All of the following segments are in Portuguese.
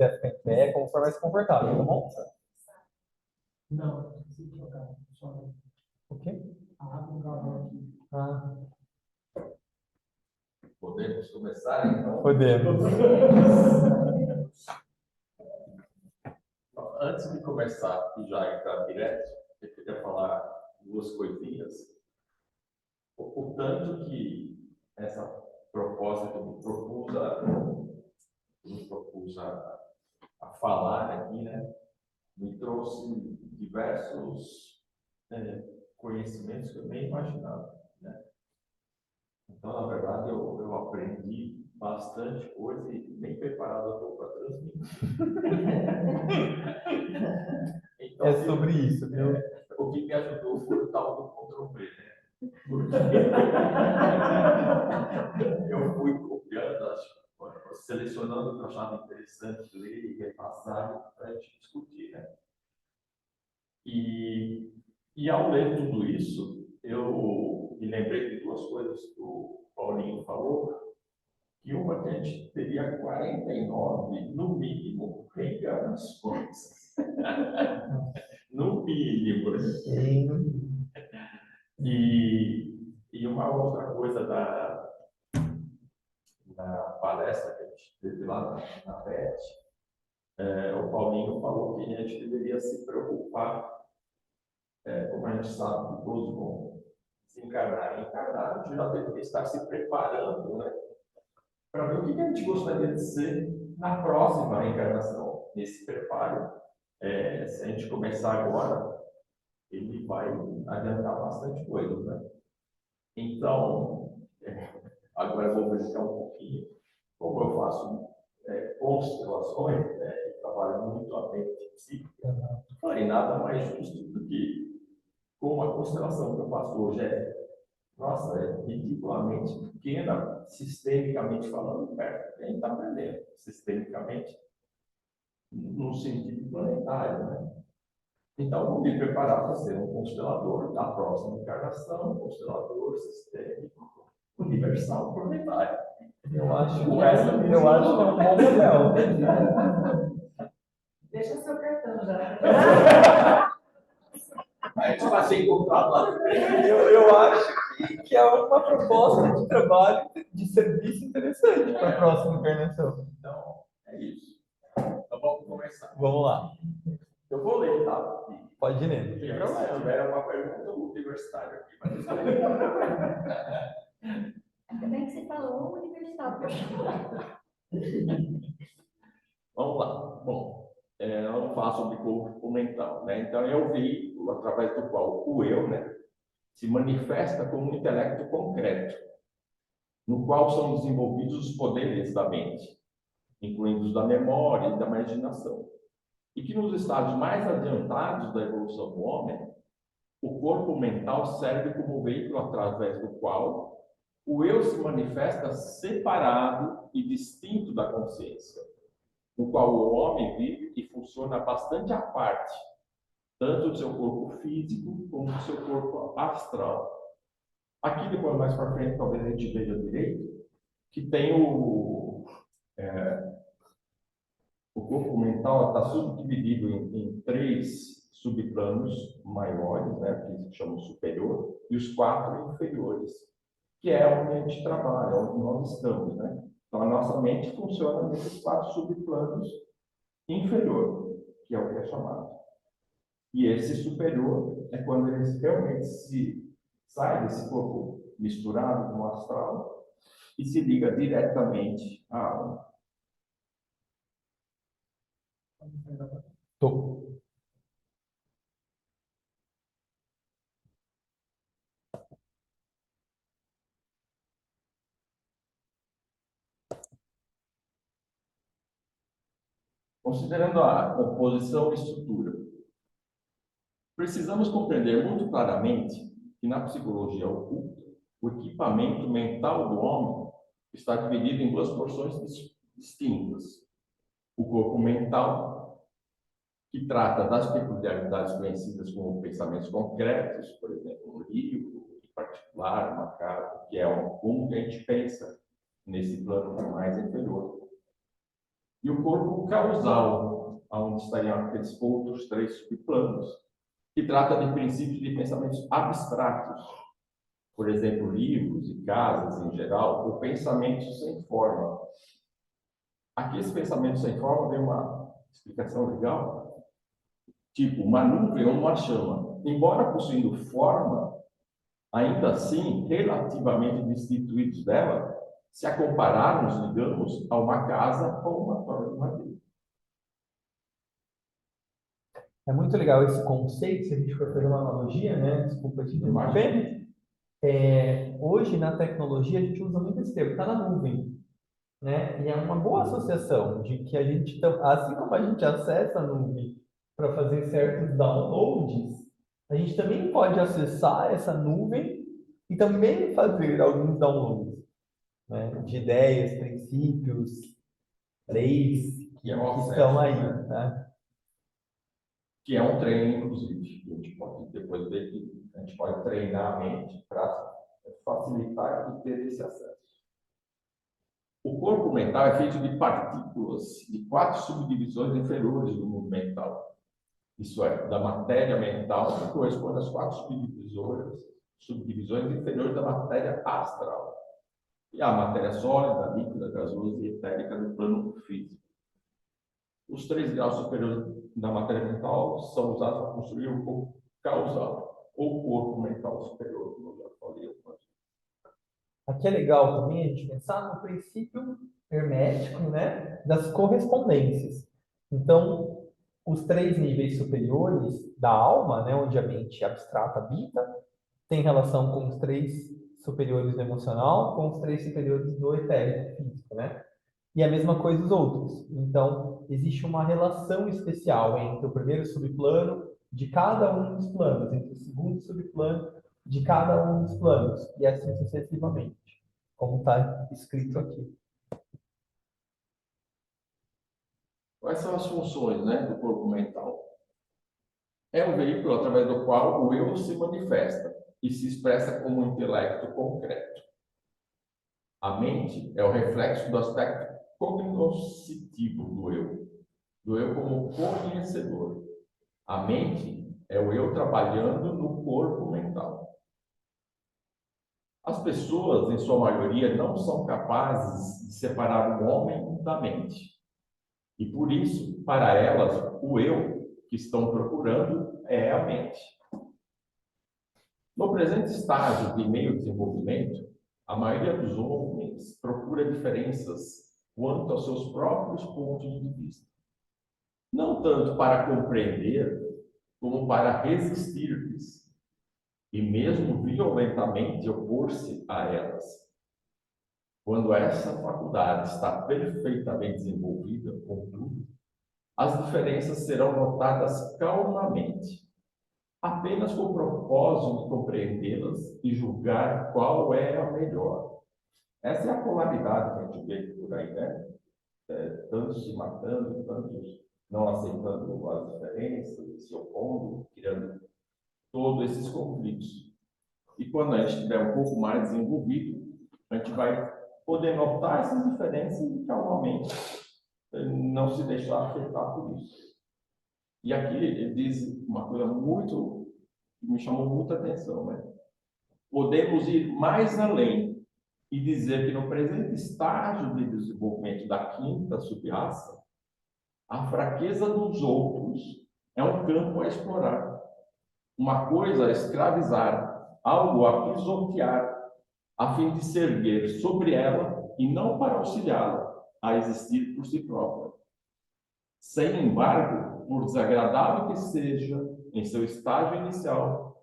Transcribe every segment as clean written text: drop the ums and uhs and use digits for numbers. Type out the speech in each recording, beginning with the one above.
quiser ficar em pé, conforme mais confortável, tá bom? Não, preciso trocar. Só O quê? a água no galão aqui. Ah, Podemos começar, então? podemos. Antes de começar e já entrar direto, eu queria falar duas coisinhas. O tanto que essa proposta que me propus a falar aqui, né, me trouxe diversos conhecimentos que eu nem imaginava, né? Então, na verdade, eu aprendi bastante coisa e bem preparado eu estou para transmitir. Então, É sobre isso, viu? O que me ajudou foi o tal do Ctrl+V, né? Porque eu fui copiando, selecionando o que eu achava interessante ler e repassar para a gente discutir, né? E ao ler tudo isso, eu me lembrei de duas coisas que o Paulinho falou, que uma que a gente teria 49, no mínimo, reencarnações. No mínimo. E uma outra coisa da palestra que a gente teve lá na PET, o Paulinho falou que a gente deveria se preocupar, como a gente sabe que todos vão se encarnar e encarnar, a gente já deveria estar se preparando, né, para ver o que a gente gostaria de ser na próxima encarnação. Nesse preparo, se a gente começar agora, ele vai adiantar bastante coisa, né? Então, agora eu vou verificar um pouquinho como eu faço constelações, né, e trabalho muito a mente psíquica. Falei, nada mais justo do que, como a constelação que eu faço hoje nossa, é ridiculamente pequena, sistemicamente falando, perto do que a gente está aprendendo, sistemicamente, no sentido planetário, né? Então, vou me preparar para ser um constelador da próxima encarnação, um constelador sistêmico, universal, planetário. Eu acho que é um bom modelo. Deixa seu cartão já. A gente vai ser encontrado lá. Eu acho que é uma proposta de trabalho, de serviço interessante para a próxima encarnação. Então, é isso. Então, vamos começar. Vamos lá. Eu vou ler, tá? Pode ler, não Se tem problema. tiver uma pergunta universitária aqui, mas Ainda bem que você falou universitário. vamos lá. Bom, vamos falar sobre corpo mental, né? Então, é o veículo através do qual o eu, né, se manifesta como um intelecto concreto, no qual são desenvolvidos os poderes da mente, incluindo os da memória e da imaginação. E que nos estágios mais adiantados da evolução do homem, o corpo mental serve como veículo através do qual o eu se manifesta separado e distinto da consciência, no qual o homem vive e funciona bastante à parte, tanto do seu corpo físico como do seu corpo astral. Aqui, depois, mais para frente, talvez a gente veja direito, que tem o corpo mental está subdividido em três subplanos maiores, né, que se chamam superior, e os quatro inferiores, que é onde a gente trabalha, onde nós estamos, né? Então, a nossa mente funciona nesses quatro subplanos inferior, que é o que é chamado. E esse superior é quando ele realmente sai desse corpo misturado com o astral e se liga diretamente à alma. Tô. Considerando a composição e estrutura, precisamos compreender muito claramente que na psicologia oculta, o equipamento mental do homem está dividido em duas porções distintas. O corpo mental, que trata das peculiaridades conhecidas como pensamentos concretos, por exemplo, um livro, em particular, uma casa, que é como a gente pensa nesse plano mais inferior. e o corpo causal, onde estariam aqueles outros três subplanos, que trata de princípios de pensamentos abstratos, por exemplo, livros e casas em geral, ou pensamentos sem forma. Aqui, esse pensamento sem forma tem uma explicação legal, tipo uma nuvem ou uma chama. Embora possuindo forma, ainda assim, relativamente destituídos dela, se a compararmos, digamos, a uma casa ou uma torre de madeira. É muito legal esse conceito, se a gente for fazer uma analogia, né? Desculpa te interromper. Hoje, na tecnologia, a gente usa muito esse termo, está na nuvem, né? E é uma boa associação de que a gente, assim como a gente acessa a nuvem para fazer certos downloads, a gente também pode acessar essa nuvem e também fazer alguns downloads, né? De ideias, princípios, leis Que é o que acesso, estão aí, né? né? Que é um treino, inclusive. A gente pode depois ver que a gente pode treinar a mente para facilitar e ter esse acesso. O corpo mental é feito de partículas de 4 subdivisões inferiores do mundo mental. Isso é, da matéria mental, que corresponde às 4 subdivisões inferiores da matéria astral. E a matéria sólida, líquida, gasosa e etérica do plano físico. Os 3 graus superiores da matéria mental são usados para construir o corpo causal, ou corpo mental superior, como eu já falei. Aqui é legal também a gente pensar no princípio hermético, né, das correspondências. Então, os 3 níveis superiores da alma, né, onde a mente abstrata habita, tem relação com os 3 superiores do emocional, com os 3 superiores do etérico físico, né? E a mesma coisa os outros. Então, existe uma relação especial entre o primeiro subplano de cada um dos planos, entre o segundo subplano de cada um dos planos, e assim sucessivamente, como está escrito aqui. Quais são as funções, né, do corpo mental? É um veículo através do qual o eu se manifesta e se expressa como um intelecto concreto. A mente é o reflexo do aspecto cognoscitivo do eu como conhecedor. A mente é o eu trabalhando no corpo mental. As pessoas, em sua maioria, não são capazes de separar o homem da mente. E por isso, para elas, o eu que estão procurando é a mente. No presente estágio de meio desenvolvimento, a maioria dos homens procura diferenças quanto aos seus próprios pontos de vista. Não tanto para compreender, como para resistir-lhes, e mesmo violentamente opor-se a elas. Quando essa faculdade está perfeitamente desenvolvida, contudo, as diferenças serão notadas calmamente, apenas com o propósito de compreendê-las e julgar qual é a melhor. Essa é a polaridade que a gente vê por aí, né? Tantos se matando, tantos não aceitando as diferenças, se opondo, criando todos esses conflitos. E quando a gente estiver um pouco mais desenvolvido, a gente vai poder notar essas diferenças e calmamente não se deixar afetar por isso. E aqui ele diz uma coisa muito que me chamou muita atenção, né? Podemos ir mais além e dizer que no presente estágio de desenvolvimento da quinta subraça, a fraqueza dos outros é um campo a explorar, uma coisa a escravizar, algo a pisotear, a fim de se erguer sobre ela e não para auxiliá-la a existir por si própria. Sem embargo, por desagradável que seja em seu estágio inicial,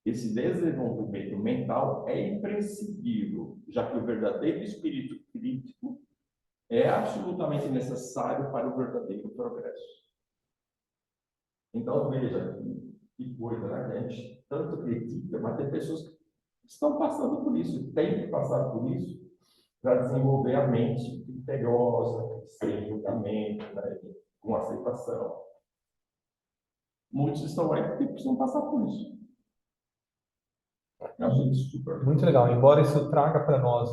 esse desenvolvimento mental é imprescindível, já que o verdadeiro espírito crítico é absolutamente necessário para o verdadeiro progresso. Então, veja que coisa, né? A gente tanto critica, mas tem pessoas que estão passando por isso, têm que passar por isso para desenvolver a mente criteriosa, sem julgamento, né? Com aceitação. Muitos estão aí porque precisam passar por isso. Eu acho isso super. Muito legal. Embora isso traga para nós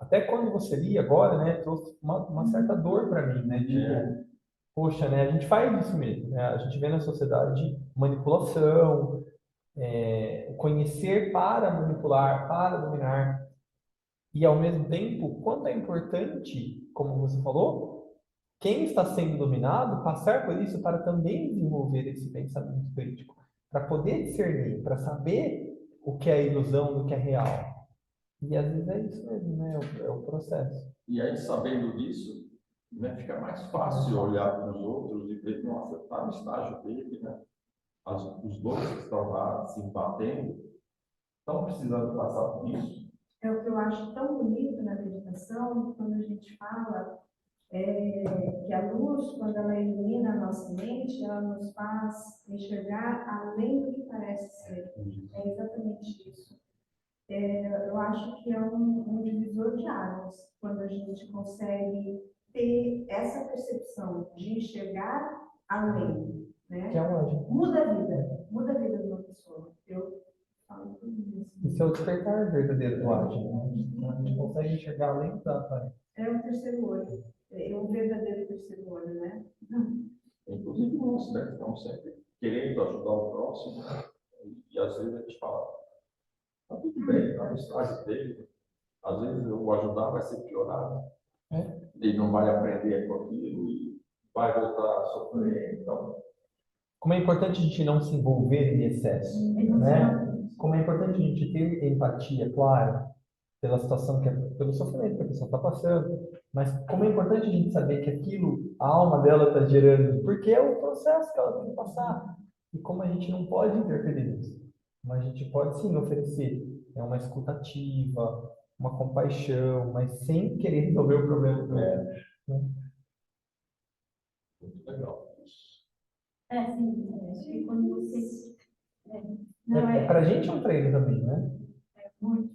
Até quando você lia agora, né, trouxe uma certa dor para mim, né? Tipo, poxa, né, a gente faz isso mesmo, né? A gente vê na sociedade manipulação, o conhecer para manipular, para dominar. E ao mesmo tempo, quanto é importante, como você falou, quem está sendo dominado passar por isso para também desenvolver esse pensamento crítico, para poder discernir, para saber o que é ilusão do que é real. E às vezes é isso mesmo, né? É o processo. E aí, sabendo disso, né, fica mais fácil olhar para os outros e ver, nossa, está no estágio dele, né? Os dois que estão lá se batendo estão precisando passar por isso. É o que eu acho tão bonito na meditação, quando a gente fala que a luz, quando ela ilumina a nossa mente, ela nos faz enxergar além do que parece ser. É exatamente isso. Eu acho que é um divisor de águas, quando a gente consegue ter essa percepção de enxergar além, Que é né? ótimo. Muda a vida de uma pessoa. Eu falo tudo isso. Isso é o despertar verdadeiro do ágil, né? A gente consegue enxergar além da aparência. É um terceiro olho, é um verdadeiro terceiro olho, né? Inclusive nós, né? Estamos sempre querendo ajudar o próximo, né? E às vezes a gente fala, tá tudo bem, está no estágio dele. Às vezes o ajudar vai ser piorado. Ele não vai aprender com aquilo e vai voltar a sofrer. Então, Como é importante a gente não se envolver em excesso, né? Como é importante a gente ter empatia, claro, pela situação pelo sofrimento que a pessoa está passando, mas como é importante a gente saber que aquilo, a alma dela está gerando, porque é o processo que ela tem que passar, e como a gente não pode interferir nisso, mas a gente pode sim oferecer uma escuta ativa, uma compaixão, mas sem querer resolver o problema do outro, né? muito legal. Sim, acho que quando você. Não, Para a gente é um treino também, né? muito.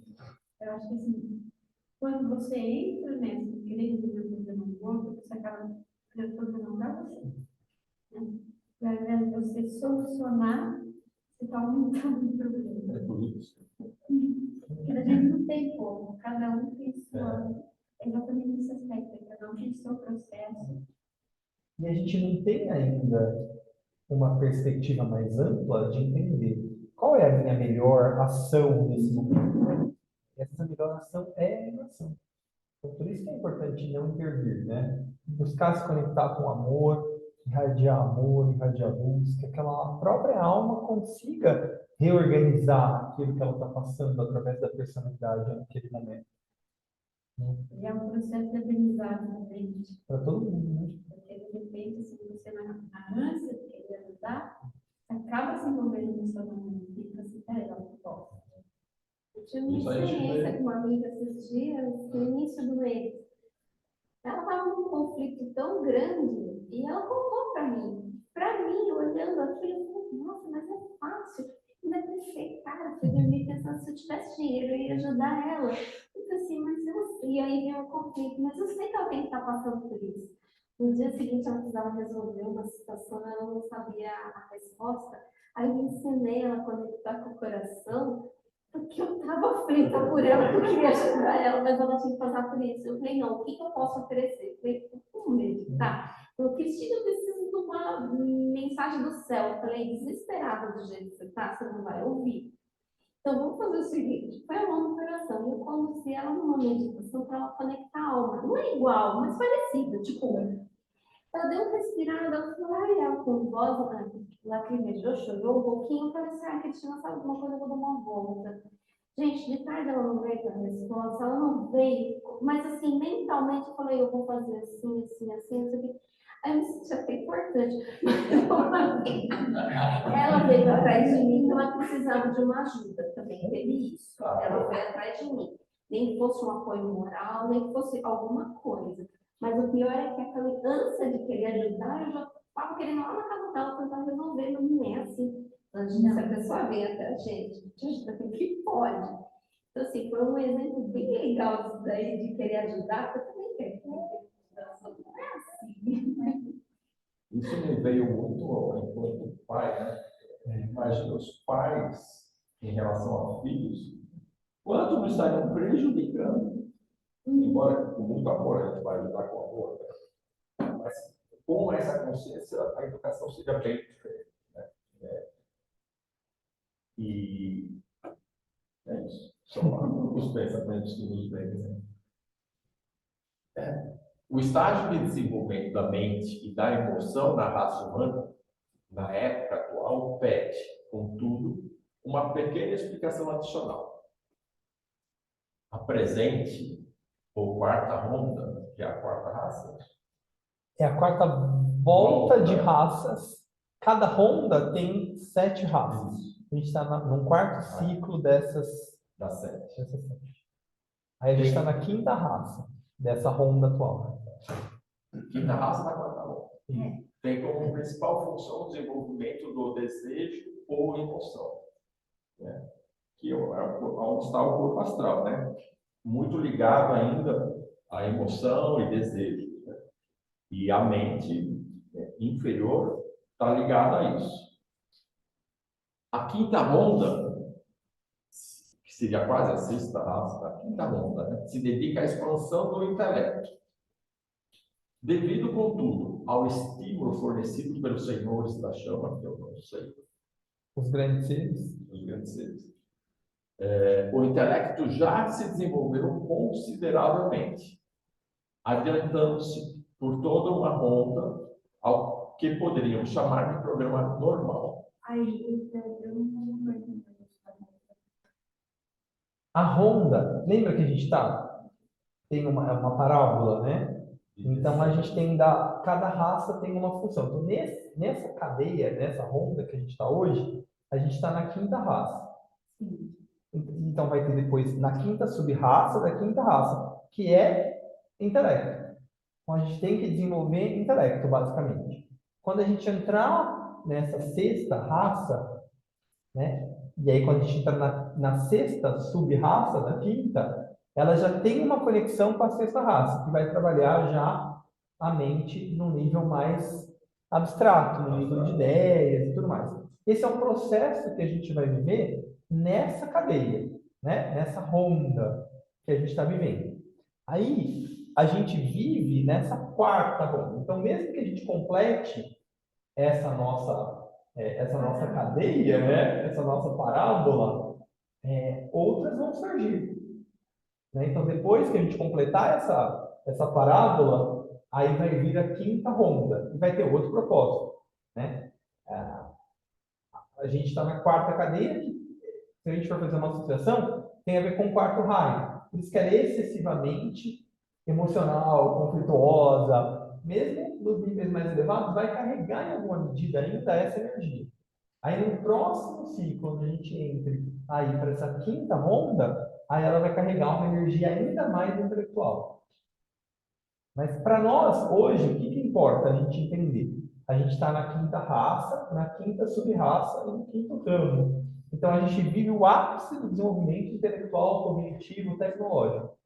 Eu acho que assim, quando você entra nessa, querendo resolver o problema do outro, você acaba resolvendo para você. Né? E ao invés de você solucionar, você está aumentando o problema. É por isso. Porque a gente não tem como, cada um tem sua. Exatamente nesse aspecto, cada um tem seu processo. E a gente não tem ainda uma perspectiva mais ampla de entender qual é a minha melhor ação nesse momento. E essa melhor ação é a emoção. Então, por isso que é importante não intervir, né? Buscar se conectar com amor, irradiar luz, que aquela própria alma consiga reorganizar aquilo que ela está passando através da personalidade naquele momento. E é um processo de aprendizado também. Para todo mundo, né? Porque, de repente, se você na ânsia de querer ajudar, você acaba se envolvendo no seu momento e fica assim, peraí, eu não posso. Eu tive uma Isso a gente experiência vê. com uma amiga esses dias, no início do mês. Ela estava num conflito tão grande e ela contou para mim. Para mim, olhando aquilo, eu falei, nossa, mas é fácil. Não deve ser, cara, eu dormi pensando se eu tivesse dinheiro, eu ia ajudar ela. Eu falei assim, mas eu sei, e aí veio o conflito, mas eu sei que alguém está passando por isso. No dia seguinte, ela precisava resolver uma situação, ela não sabia a resposta. Aí eu ensinei ela a conectar com o coração, porque eu estava aflita por ela, eu queria ajudar ela, mas ela tinha que passar por isso. Eu falei, não, o que eu posso oferecer? Eu falei, como meditar? Eu, Cristina, eu preciso de uma mensagem do céu. Eu falei, desesperada do jeito que você está, você não vai ouvir. Então, vamos fazer o seguinte, foi a mão no coração. Eu conduzi ela numa meditação para ela conectar a alma. Não é igual, mas parecido, tipo, ela deu uma respirada, ela falou, ai, ela com voz, né, lacrimejou, chorou um pouquinho. Eu falei assim, ah, Cristina, sabe alguma coisa, eu vou dar uma volta. Gente, de tarde ela não veio com a resposta, ela não veio, mas assim, mentalmente eu falei, eu vou fazer assim, assim, assim, não sei o quê. Aí eu me senti até importante. Ela veio atrás de mim, porque ela precisava de uma ajuda, também teve isso. Ela foi atrás de mim. Nem que fosse um apoio moral, nem que fosse alguma coisa. Mas o pior é que aquela ânsia de querer ajudar, eu já estava querendo lá na casa dela tentar resolver, mas não é assim. Antes dessa pessoa vem até a gente ajuda com o que pode. Então, assim, foi um exemplo bem legal disso daí, de querer ajudar, porque eu também quero. Não é assim. Isso me veio muito enquanto pai, né? Imagina os pais em relação aos filhos, quanto não estariam prejudicando Embora com muito amor a gente vai lidar com amor, né? Mas com essa consciência a educação seja bem diferente, né? E é isso. São os pensamentos que nos vêm, né? O estágio de desenvolvimento da mente e da emoção na raça humana, na época atual, pede, contudo, uma pequena explicação adicional. A presente, ou quarta ronda, que é a quarta raça, É a quarta volta de raças. Cada ronda tem 7 raças. A gente está num quarto ciclo da sete. dessas 7. Aí a gente está na quinta raça dessa ronda atual. Quinta raça da quarta ronda. É. Tem como principal função o desenvolvimento do desejo ou emoção, né? Que é onde está o corpo astral, né? Muito ligado ainda à emoção e desejo, né? E a mente, né, inferior está ligada a isso. A quinta ronda, que seria quase a sexta raça, a quinta ronda, né, se dedica à expansão do intelecto. Devido, contudo, ao estímulo fornecido pelos senhores da chama, que eu não sei, Os grandes seres. os grandes seres, o intelecto já se desenvolveu consideravelmente, adiantando-se por toda uma ronda ao que poderíamos chamar de programa normal. Aí, eu não entendi. A ronda, lembra que a gente está? Tem uma parábola, né? Então a gente tem cada raça tem uma função. Então nessa cadeia, nessa ronda que a gente está hoje, a gente está na quinta raça. Sim. Então vai ter depois na quinta sub-raça da quinta raça, que é intelecto. Então a gente tem que desenvolver intelecto, basicamente. Quando a gente entrar nessa sexta raça, né? E aí quando a gente entra na sexta sub-raça da quinta, ela já tem uma conexão com a sexta raça, que vai trabalhar já a mente num nível mais abstrato, no nível de ideias e tudo mais. Esse é o processo que a gente vai viver nessa cadeia, né? Nessa ronda que a gente está vivendo. Aí a gente vive nessa quarta ronda. Então, mesmo que a gente complete essa nossa cadeia, né? Essa nossa parábola, outras vão surgir, né? Então, depois que a gente completar essa parábola, aí vai vir a quinta ronda e vai ter outro propósito, né? A gente está na quarta cadeia, que, se a gente for fazer uma associação, tem a ver com o quarto raio. Por isso que ela é excessivamente emocional, conflituosa, mesmo nos níveis mais elevados, vai carregar em alguma medida ainda essa energia. Aí no próximo ciclo, quando a gente entre aí para essa quinta ronda, aí ela vai carregar uma energia ainda mais intelectual. Mas para nós, hoje, o que importa a gente entender? A gente está na quinta raça, na quinta sub-raça e no quinto ramo. Então a gente vive o ápice do desenvolvimento intelectual, cognitivo, tecnológico.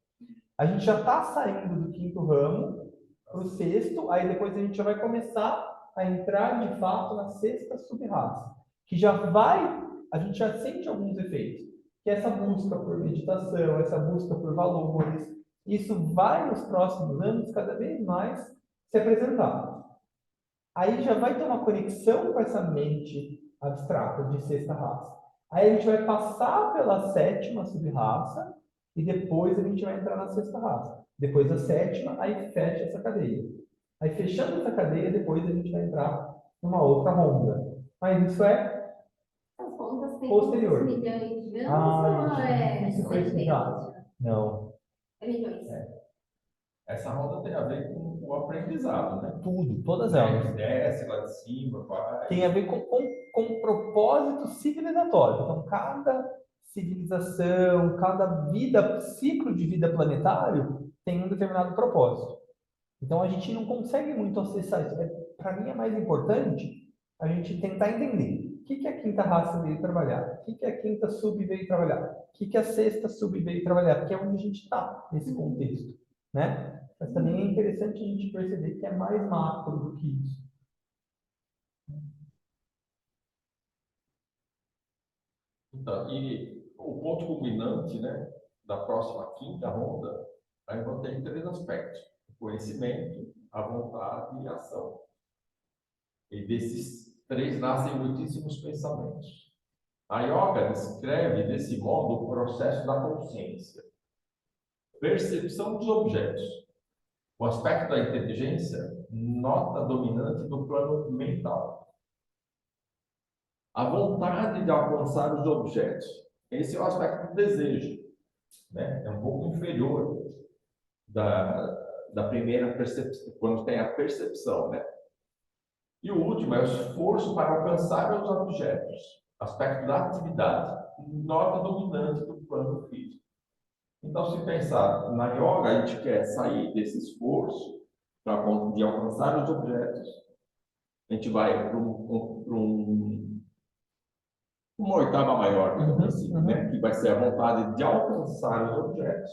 A gente já está saindo do quinto ramo para o sexto, aí depois a gente já vai começar a entrar de fato na sexta sub-raça, que a gente já sente alguns efeitos, que é essa busca por meditação, essa busca por valores, isso vai nos próximos anos cada vez mais se apresentar. Aí já vai ter uma conexão com essa mente abstrata de sexta raça. Aí a gente vai passar pela sétima sub-raça e depois a gente vai entrar na sexta raça. Depois da sétima, aí fecha essa cadeia. Aí fechando essa cadeia, depois a gente vai entrar numa outra ronda. Mas isso é As contas têm posterior. quantos milhões de anos ou é Difícil precisar. Não. É milhões. Essa roda tem a ver com o aprendizado, né? Tudo, todas Né? elas. Desce lá de cima, vai. Tem a ver com propósito civilizatório. Então, cada civilização, cada ciclo de vida planetário tem um determinado propósito. Então, a gente não consegue muito acessar isso. Para mim, é mais importante a gente tentar entender o que a quinta raça veio trabalhar, o que a quinta sub veio trabalhar, o que a sexta sub veio trabalhar, porque é onde a gente está nesse contexto, né? Mas também é interessante a gente perceber que é mais macro do que isso. Então, e o ponto culminante, né, da próxima quinta ronda Aí eu botei 3 aspectos: o conhecimento, a vontade e a ação. E desses 3 nascem muitíssimos pensamentos. A yoga descreve desse modo o processo da consciência, percepção dos objetos. O aspecto da inteligência, nota dominante do plano mental. A vontade de alcançar os objetos. Esse é o aspecto do desejo, né? É um pouco inferior da primeira percepção, quando tem a percepção, né? E o último é o esforço para alcançar os objetos, aspecto da atividade, nota dominante do plano físico. Então, se pensar na yoga, a gente quer sair desse esforço de alcançar os objetos. A gente vai para uma oitava maior, digamos assim, né? Que vai ser a vontade de alcançar os objetos.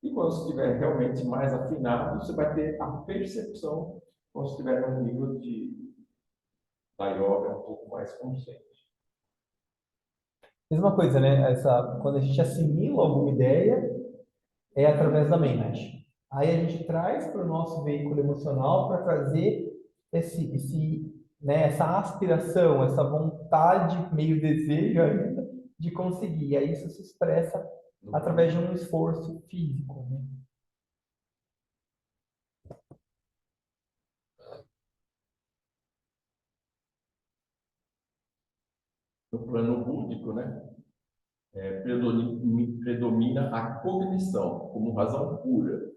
E quando você estiver realmente mais afinado, você vai ter a percepção, quando você estiver num nível da yoga um pouco mais consciente. Mesma coisa, né? Quando a gente assimila alguma ideia, é através da mente. Aí a gente traz para o nosso veículo emocional para trazer né, essa aspiração, essa vontade, meio desejo ainda, de conseguir. E aí isso se expressa através de um esforço físico, né? No plano búdico, né? Predomina a cognição como razão pura.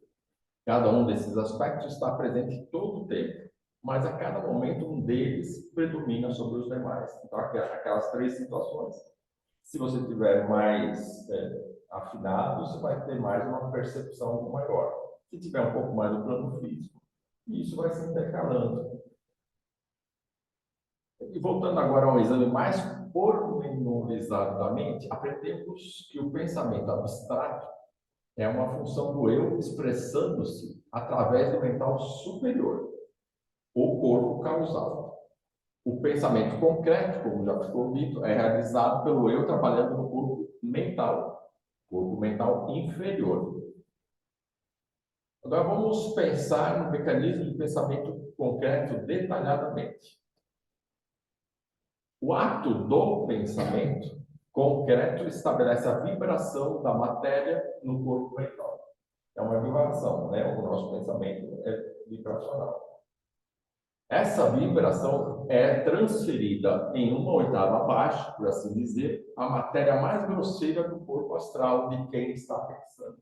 Cada um desses aspectos está presente todo o tempo, mas a cada momento um deles predomina sobre os demais. Então, aquelas 3 situações. Se você tiver mais afinado, você vai ter mais uma percepção maior. Se tiver um pouco mais no plano físico, isso vai se intercalando. E voltando agora ao exame mais pormenorizado da mente, aprendemos que o pensamento abstrato é uma função do eu expressando-se através do mental superior, o corpo causal. O pensamento concreto, como já ficou dito, é realizado pelo eu trabalhando no corpo mental inferior. Agora vamos pensar no mecanismo de pensamento concreto detalhadamente. O ato do pensamento concreto estabelece a vibração da matéria no corpo mental. É uma vibração, né? O nosso pensamento é vibracional. Essa vibração é transferida em uma oitava abaixo, por assim dizer, à matéria mais grosseira do corpo astral de quem está pensando.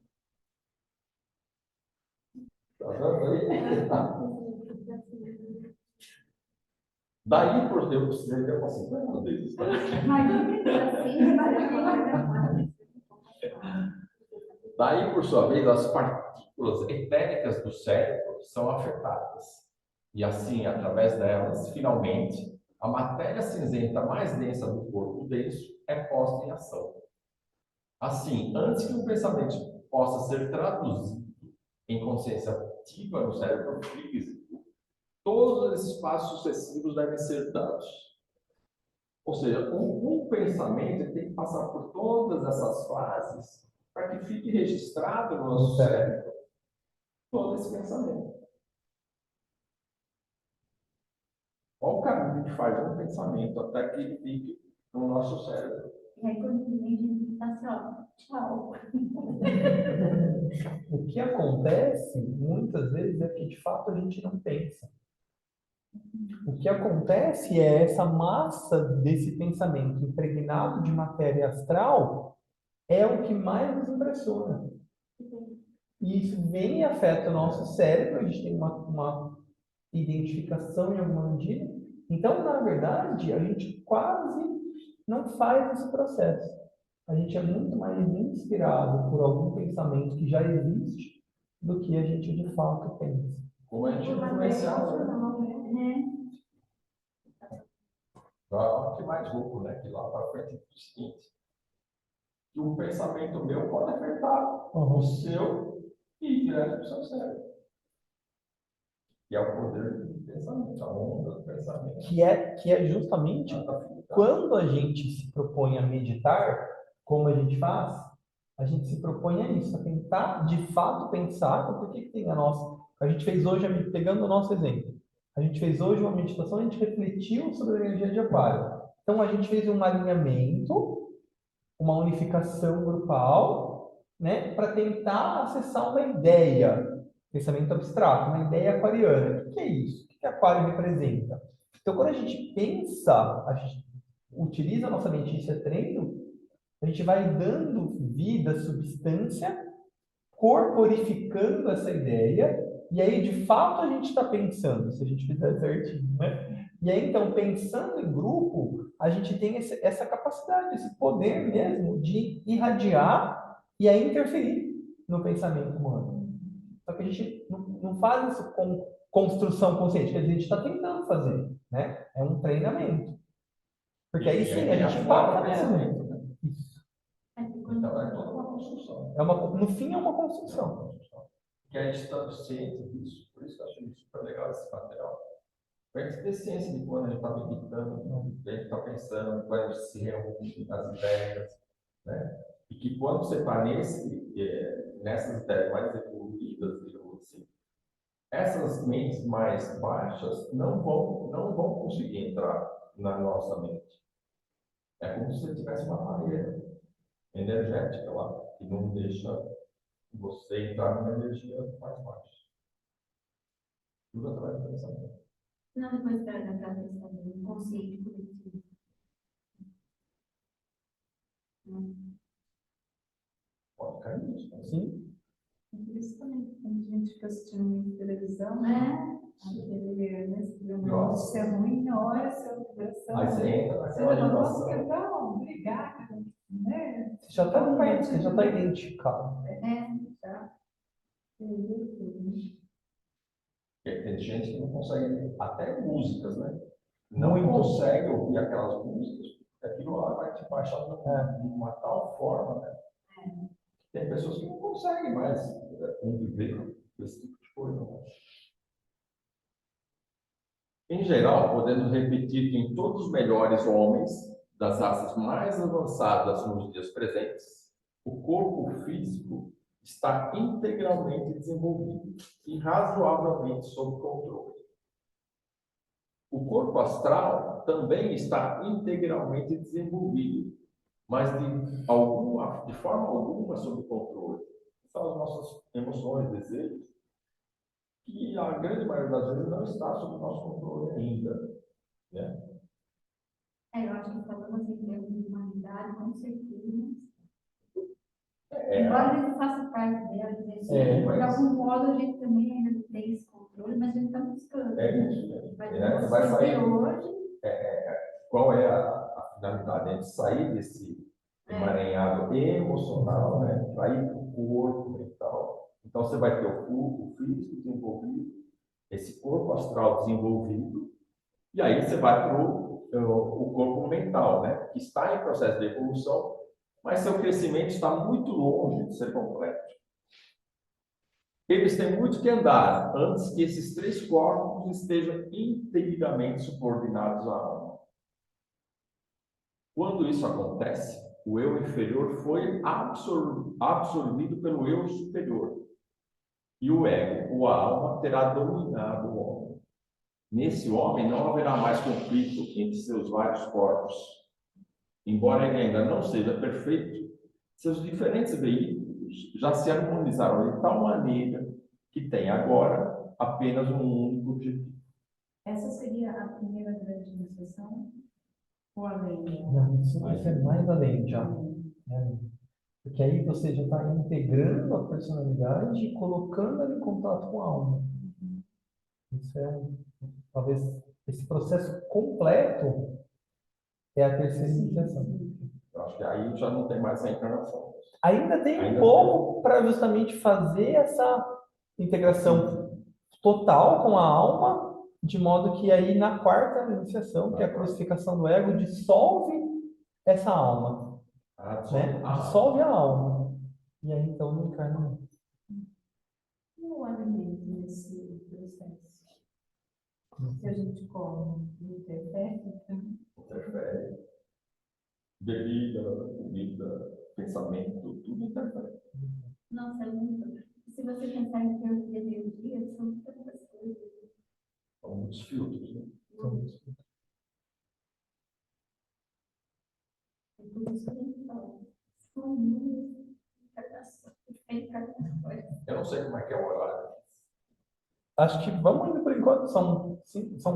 Tá vendo aí? Daí, por eu precisei ter uma 50 vezes. Tá? Daí, por sua vez, as partículas etéricas do cérebro são afetadas. E assim, através delas, finalmente, a matéria cinzenta mais densa do corpo denso é posta em ação. Assim, antes que o pensamento possa ser traduzido em consciência ativa no cérebro físico, todos esses passos sucessivos devem ser dados. Ou seja, um pensamento tem que passar por todas essas fases para que fique registrado no nosso cérebro todo esse pensamento. Qual o caminho que faz um pensamento até que ele fique no nosso cérebro? Tchau. O que acontece, muitas vezes, é que, de fato, a gente não pensa. O que acontece é essa massa desse pensamento impregnado de matéria astral é o que mais nos impressiona. E isso vem e afeta o nosso cérebro, a gente tem uma identificação em alguma medida. Então, na verdade, a gente quase não faz esse processo. A gente é muito mais inspirado por algum pensamento que já existe do que a gente de fato pensa. Como a gente é influenciado, né? O que mais louco, né? Que lá para frente é o seguinte: que um pensamento meu pode afetar o seu e direto para o seu cérebro. Que é o poder do pensamento, a onda do pensamento. Que é justamente quando a gente se propõe a meditar, como a gente faz, a gente se propõe a isso, a tentar de fato pensar então, por que que tem a nossa. A gente fez hoje, pegando o nosso exemplo, a gente fez hoje uma meditação, a gente refletiu sobre a energia de Aquário. Então a gente fez um alinhamento, uma unificação grupal, né, para tentar acessar uma ideia, pensamento abstrato, uma ideia aquariana. O que é isso? O que Aquário representa? Então, quando a gente pensa, a gente utiliza a nossa mente, isso é treino, a gente vai dando vida, substância, corporificando essa ideia, e aí, de fato, a gente está pensando, se a gente fizer certinho, né? E aí, então, pensando em grupo, a gente tem essa capacidade, esse poder mesmo de irradiar e aí interferir no pensamento humano. Só que a gente não faz isso com construção consciente, quer dizer, a gente está tentando fazer, né? É um treinamento. Porque aí sim, a gente impacta mesmo. Isso. Então, é toda uma construção. No fim, é uma construção. Que a gente está ciente disso, por isso que eu achei super legal esse material. A gente ter ciência de quando a gente está meditando, a gente está pensando, quando a gente se reúne, as ideias, né? E que quando você está nessas ideias mais evoluídas, digamos assim, essas mentes mais baixas não vão conseguir entrar na nossa mente. É como se tivesse uma barreira energética lá, que não deixa você entrar numa energia mais baixa. Tudo através do pensamento. Não, depois da cabeça do conceito coletivo. Pode cair nisso. Né? Sim. Por isso também, quando a gente fica assistindo muita televisão, aquele, né, se vê uma notícia ruim, olha, seu coração. Aí você entra Você naquela fala, nossa, animação. que tal brigar, né? Você já está identificado. Já. Perdeu tudo. Porque tem gente que não consegue, até músicas, né? Não Muito. consegue ouvir aquelas músicas, porque aquilo lá vai te baixar de uma tal forma, né? Tem pessoas que não conseguem mais conviver com esse tipo de coisa. Né? Em geral, podemos repetir que em todos os melhores homens das raças mais avançadas nos dias presentes, o corpo físico está integralmente desenvolvido e razoavelmente sob controle. O corpo astral também está integralmente desenvolvido, mas de forma alguma sob controle. São as nossas emoções, desejos, que a grande maioria das vezes não está sob nosso controle ainda. Né? Eu acho que falando assim, em termos de humanidade, com certeza. É. Embora a gente faça parte dela, de algum modo a gente também ainda tem esse controle, mas a gente está buscando. É isso. Né? Vai Você vai sair. hoje. Qual é a finalidade? É de sair desse emaranhado emocional, né? Para ir para o corpo mental. Então você vai ter o físico desenvolvido, esse corpo astral desenvolvido, e aí você vai para o corpo mental, né? Que está em processo de evolução, mas seu crescimento está muito longe de ser completo. Eles têm muito que andar antes que esses três corpos estejam inteiramente subordinados à alma. Quando isso acontece, o eu inferior foi absorvido pelo eu superior. E o ego, ou a alma, terá dominado o homem. Nesse homem não haverá mais conflito entre seus vários corpos. Embora ele ainda não seja perfeito, seus diferentes veículos já se harmonizaram de tal maneira que tem agora apenas um único objetivo. Essa seria a primeira grande iniciação? Ou além? Não, isso é mais além já. Né? Porque aí você já está integrando a personalidade e colocando ela em contato com a alma. Isso talvez esse processo completo é a terceira iniciação. Eu acho que aí já não tem mais reencarnação. Ainda tem um pouco para justamente fazer essa integração total com a alma, de modo que aí na quarta iniciação, que é a crucificação do ego, dissolve essa alma. Né? Dissolve a alma. E aí então não encarna mais. E o alimento nesse processo? Se a gente come, interfere? Interfere. Bebida, comida, pensamento, tudo tudo interfere. Nossa, é muito. Se você pensar em termos de energia, são tantas coisas. São muitos filtros, né? É por isso que a gente fala. São muitas encarnações, encarnações. Eu não sei como é que é o horário. Acho que vamos indo por enquanto, são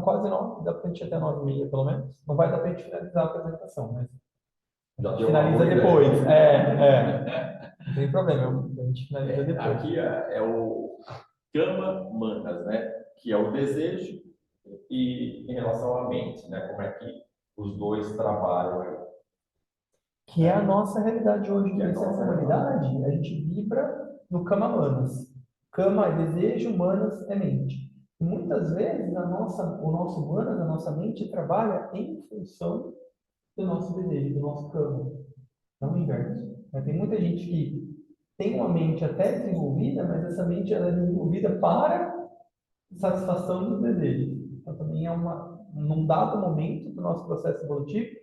quase 9, dá pra gente ir até 9h30 pelo menos. Não vai dar pra gente finalizar a apresentação, mas Já a gente deu uma finaliza boa depois. ideia. Não tem problema, a gente finaliza depois. Aqui é o Kama Manas, né? Que é o desejo e em relação à mente, né? Como é que os dois trabalham aí. Que é a nossa realidade hoje, Que é a nessa nossa humanidade, a gente vibra no Kama Manas. Kama é desejo, Manas é mente. E muitas vezes o nosso Manas, a nossa mente, trabalha em função do nosso desejo, do nosso Kama. Não o inverso. Tem muita gente que tem uma mente até desenvolvida, mas essa mente ela é desenvolvida para satisfação dos desejos. Então também num dado momento do nosso processo evolutivo,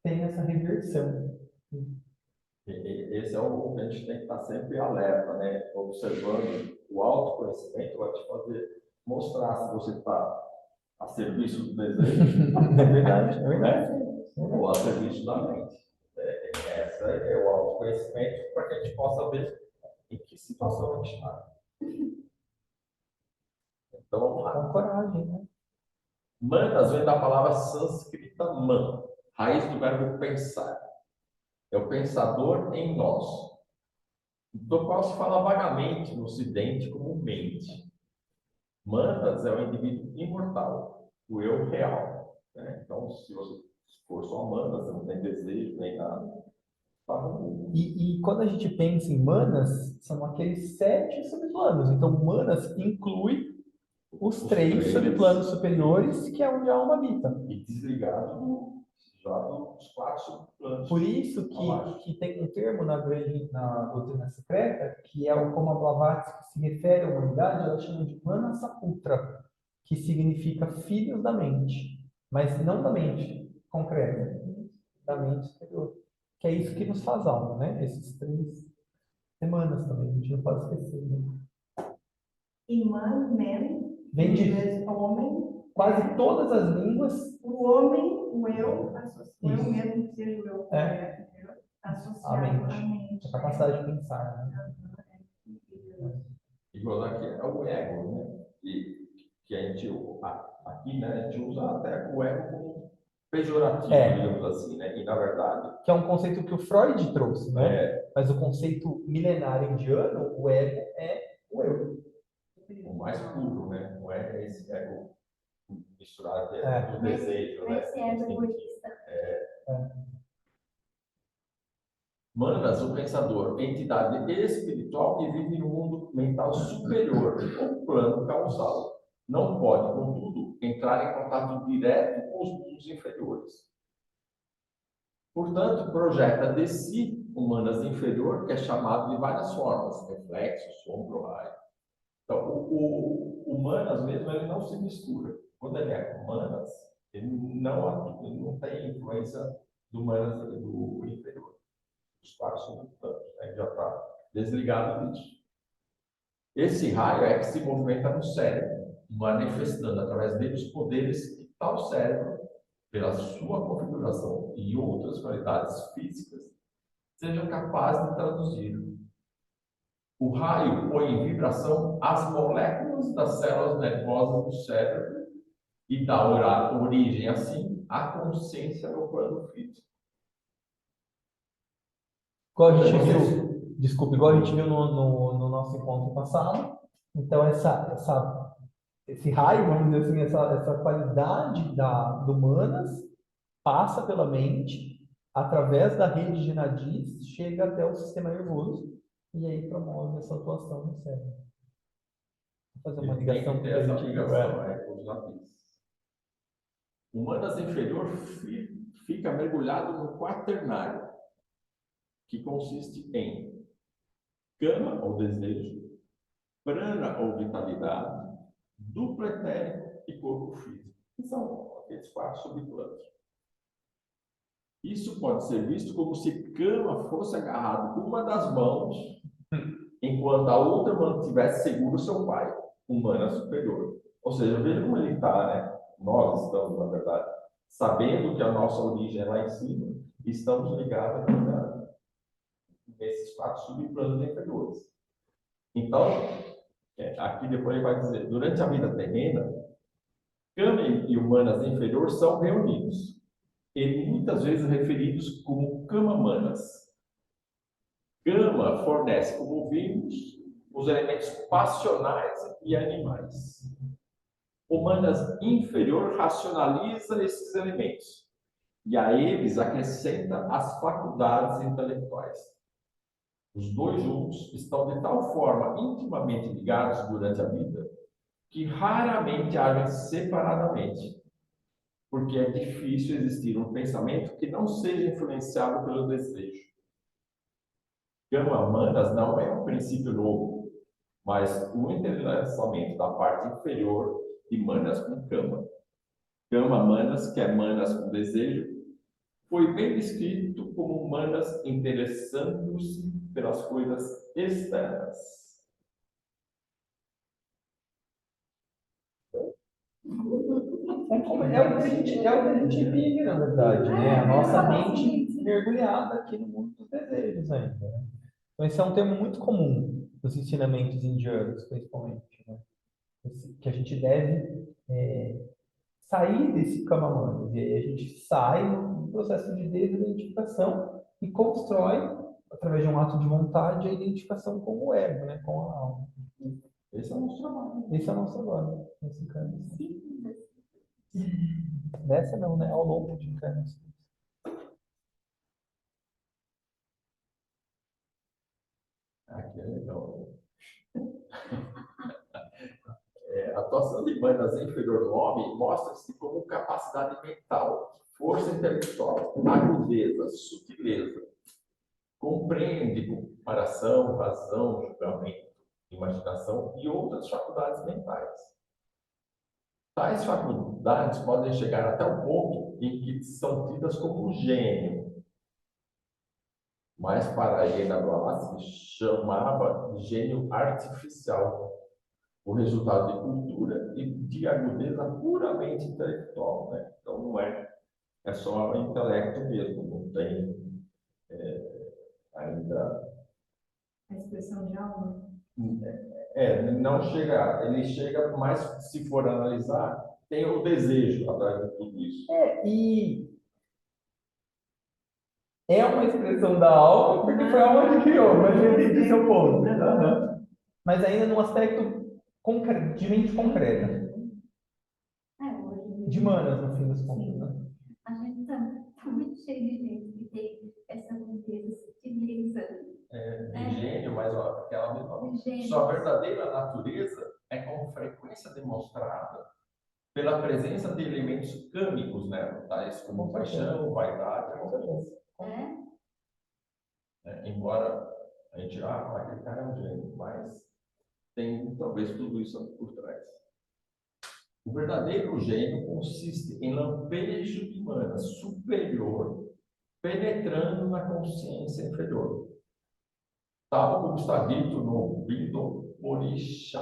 tem essa reversão. Esse é o que a gente tem que estar sempre alerta, né? Observando o autoconhecimento vai te fazer mostrar se você está a serviço do desejo É verdade, é verdade. ou a serviço da mente. Essa é o autoconhecimento para que a gente possa ver em que situação a gente está. Então vamos lá. Com coragem, né? Manas vem da palavra sânscrita man, raiz do verbo pensar. É o pensador em nós, do qual se fala vagamente no Ocidente como mente. Manas é o indivíduo imortal, o eu real. Né? Então, se você for só Manas, você não tem desejo nem nada. Tá bom. E quando a gente pensa em Manas, são aqueles 7 subplanos. Então, Manas inclui os 3 subplanos superiores, que é onde a alma habita. E desligado já dos 4 subplanos. Por isso que tem um termo na doutrina secreta, que é o como a Blavatsky se refere à humanidade, ela chama de Manasaputra, que significa filhos da mente, mas não da mente concreta, da mente superior. Que é isso que nos faz alma, né? Esses 3 semanas também, a gente não pode esquecer. Né? E man, Vem de homem, quase todas as línguas. o homem, o eu, o eu Isso. mesmo, que seja o eu correto, associado A mente. à mente. A capacidade de pensar. Né? Igual aqui é o ego, né? Que a gente, aqui, né, a gente usa até o ego como pejorativo, digamos assim, né? E na verdade. Que é um conceito que o Freud trouxe, né? Mas o conceito milenário indiano, o ego é o eu. O mais puro, né? Não é esse ego misturado do Mas desejo, né? esse ego egoísta. Manas, o pensador, entidade espiritual que vive no mundo mental superior, ou plano causal. Não pode, contudo, entrar em contato direto com os mundos inferiores. Portanto, projeta de si o Manas inferior, que é chamado de várias formas, reflexo, sombra, raio. Então, o Manas mesmo, ele não se mistura. Quando ele é Manas, ele não tem influência do Manas do inferior. Os 4 subplanos, né? Já está desligado disso. Esse raio é que se movimenta no cérebro, manifestando através dele os poderes que tal cérebro, pela sua configuração e outras qualidades físicas, seja capaz de traduzir. O raio põe em vibração as moléculas das células nervosas do cérebro e dá origem, assim, à consciência no plano físico. Igual a gente viu, desculpa, igual a gente viu no nosso encontro passado. Então, esse raio, vamos dizer assim, essa qualidade do Manas passa pela mente, através da rede de nadis, chega até o sistema nervoso e aí promove essa atuação no cérebro. Vou fazer uma ligação com o que a gente viu. Com os nadis. O Manas inferior fica mergulhado no quaternário, que consiste em Kama, ou desejo, Prana, ou vitalidade, duplo etérico e corpo físico, que são aqueles 4 subplanos. Isso pode ser visto como se Kama fosse agarrado com uma das mãos, enquanto a outra mantivesse seguro seu pai, o mana superior. Ou seja, veja como ele está, né? Nós estamos, na verdade, sabendo que a nossa origem é lá em cima, e estamos ligados nesses 4 subplanos inferiores. Então, aqui depois ele vai dizer, durante a vida terrena, Kama e humanas inferior são reunidos, e muitas vezes referidos como Kama-manas. Kama fornece, como vimos, os elementos passionais e animais. Humanas inferior racionaliza esses elementos, e a eles acrescenta as faculdades intelectuais. Os dois juntos estão de tal forma intimamente ligados durante a vida que raramente agem separadamente, porque é difícil existir um pensamento que não seja influenciado pelo desejo. Kama Manas não é um princípio novo, mas o entrelaçamento da parte inferior de Manas com Kama. Kama Manas, que é Manas com desejo, foi bem descrito como Manas interessando-se pelas coisas externas. É o que a gente vive, na verdade, né? A nossa mente mergulhada aqui no mundo dos desejos ainda, né? Então, esse é um termo muito comum nos ensinamentos indianos, principalmente, né? Que a gente deve sair desse Kama. E aí a gente sai no processo de desidentificação e constrói, através de um ato de vontade, a identificação com o ego, né? Com a alma. Esse é o nosso trabalho. Esse é o nosso trabalho, nesse encarnação. Nessa não, né? Ao longo de encarnações. Aqui é legal. A atuação de Manas inferior do homem mostra-se como capacidade mental, força intelectual, agudeza, sutileza. Compreende comparação, razão, julgamento, imaginação e outras faculdades mentais. Tais faculdades podem chegar até o ponto em que são tidas como um gênio. Mas para Helena Blavatsky chamava de gênio artificial, o resultado de cultura e de agudeza puramente intelectual, né? Então não é só intelecto mesmo, não tem ainda A expressão de alma. não chega, ele chega, mas se for analisar, tem o desejo atrás de tudo isso. E é uma expressão da alma, porque foi a alma que criou, mas eu entendi seu ponto. Uhum. Mas ainda num aspecto de mente concreta. De Manas, no fim das contas, né? A gente tá muito cheio de gente que tem essa beleza sutileza. De gênio, mas aquela menor. Gênio. Sua verdadeira natureza é com frequência demonstrada pela presença de elementos câmicos, né? Tais como paixão, vaidade, embora a gente aquele cara é um gênio, mas tem talvez tudo isso por trás. O verdadeiro gênio consiste em lampejo de mana superior penetrando na consciência inferior, tal como está dito no Vidoponisha.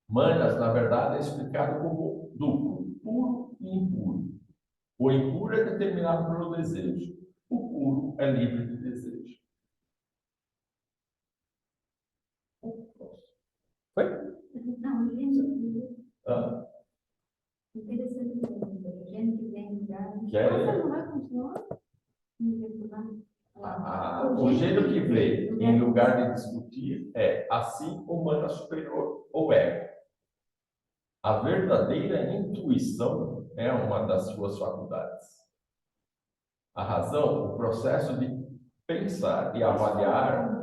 Manas, na verdade, é explicado como duplo, puro e impuro. O impuro é determinado pelo desejo, o puro é livre de desejo. Foi? Não, o gênio. Ah. Interessante mesmo. O gênio que vem já. Quer não vai continuar? O gênio que vem, em lugar de discutir, é assim o mana superior ou ego. A verdadeira intuição é uma das suas faculdades. A razão, o processo de pensar e avaliar.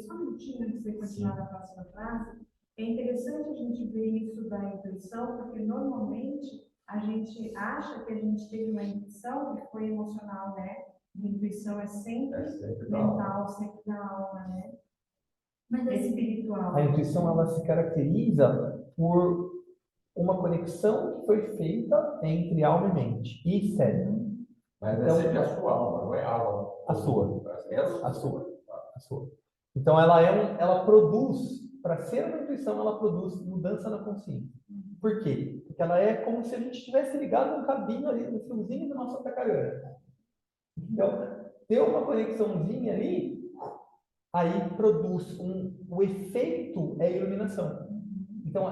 Só um minutinho antes de continuar na próxima frase. É interessante a gente ver isso da intuição, porque normalmente a gente acha que a gente teve uma intuição que foi emocional, né? A intuição é sempre mental, sempre na alma, né? Mas é espiritual. A intuição, ela se caracteriza por uma conexão que foi feita entre alma e mente e cérebro. Mas é Então, sempre a sua alma, não é a alma. A sua. É a a sua, a sua. Então, ela produz, para ser uma intuição, ela produz mudança na consciência. Por quê? Porque ela é como se a gente tivesse ligado um cabinho ali no fiozinho da nossa tacarana. Então, deu uma conexãozinha ali, aí produz o efeito é iluminação. Então,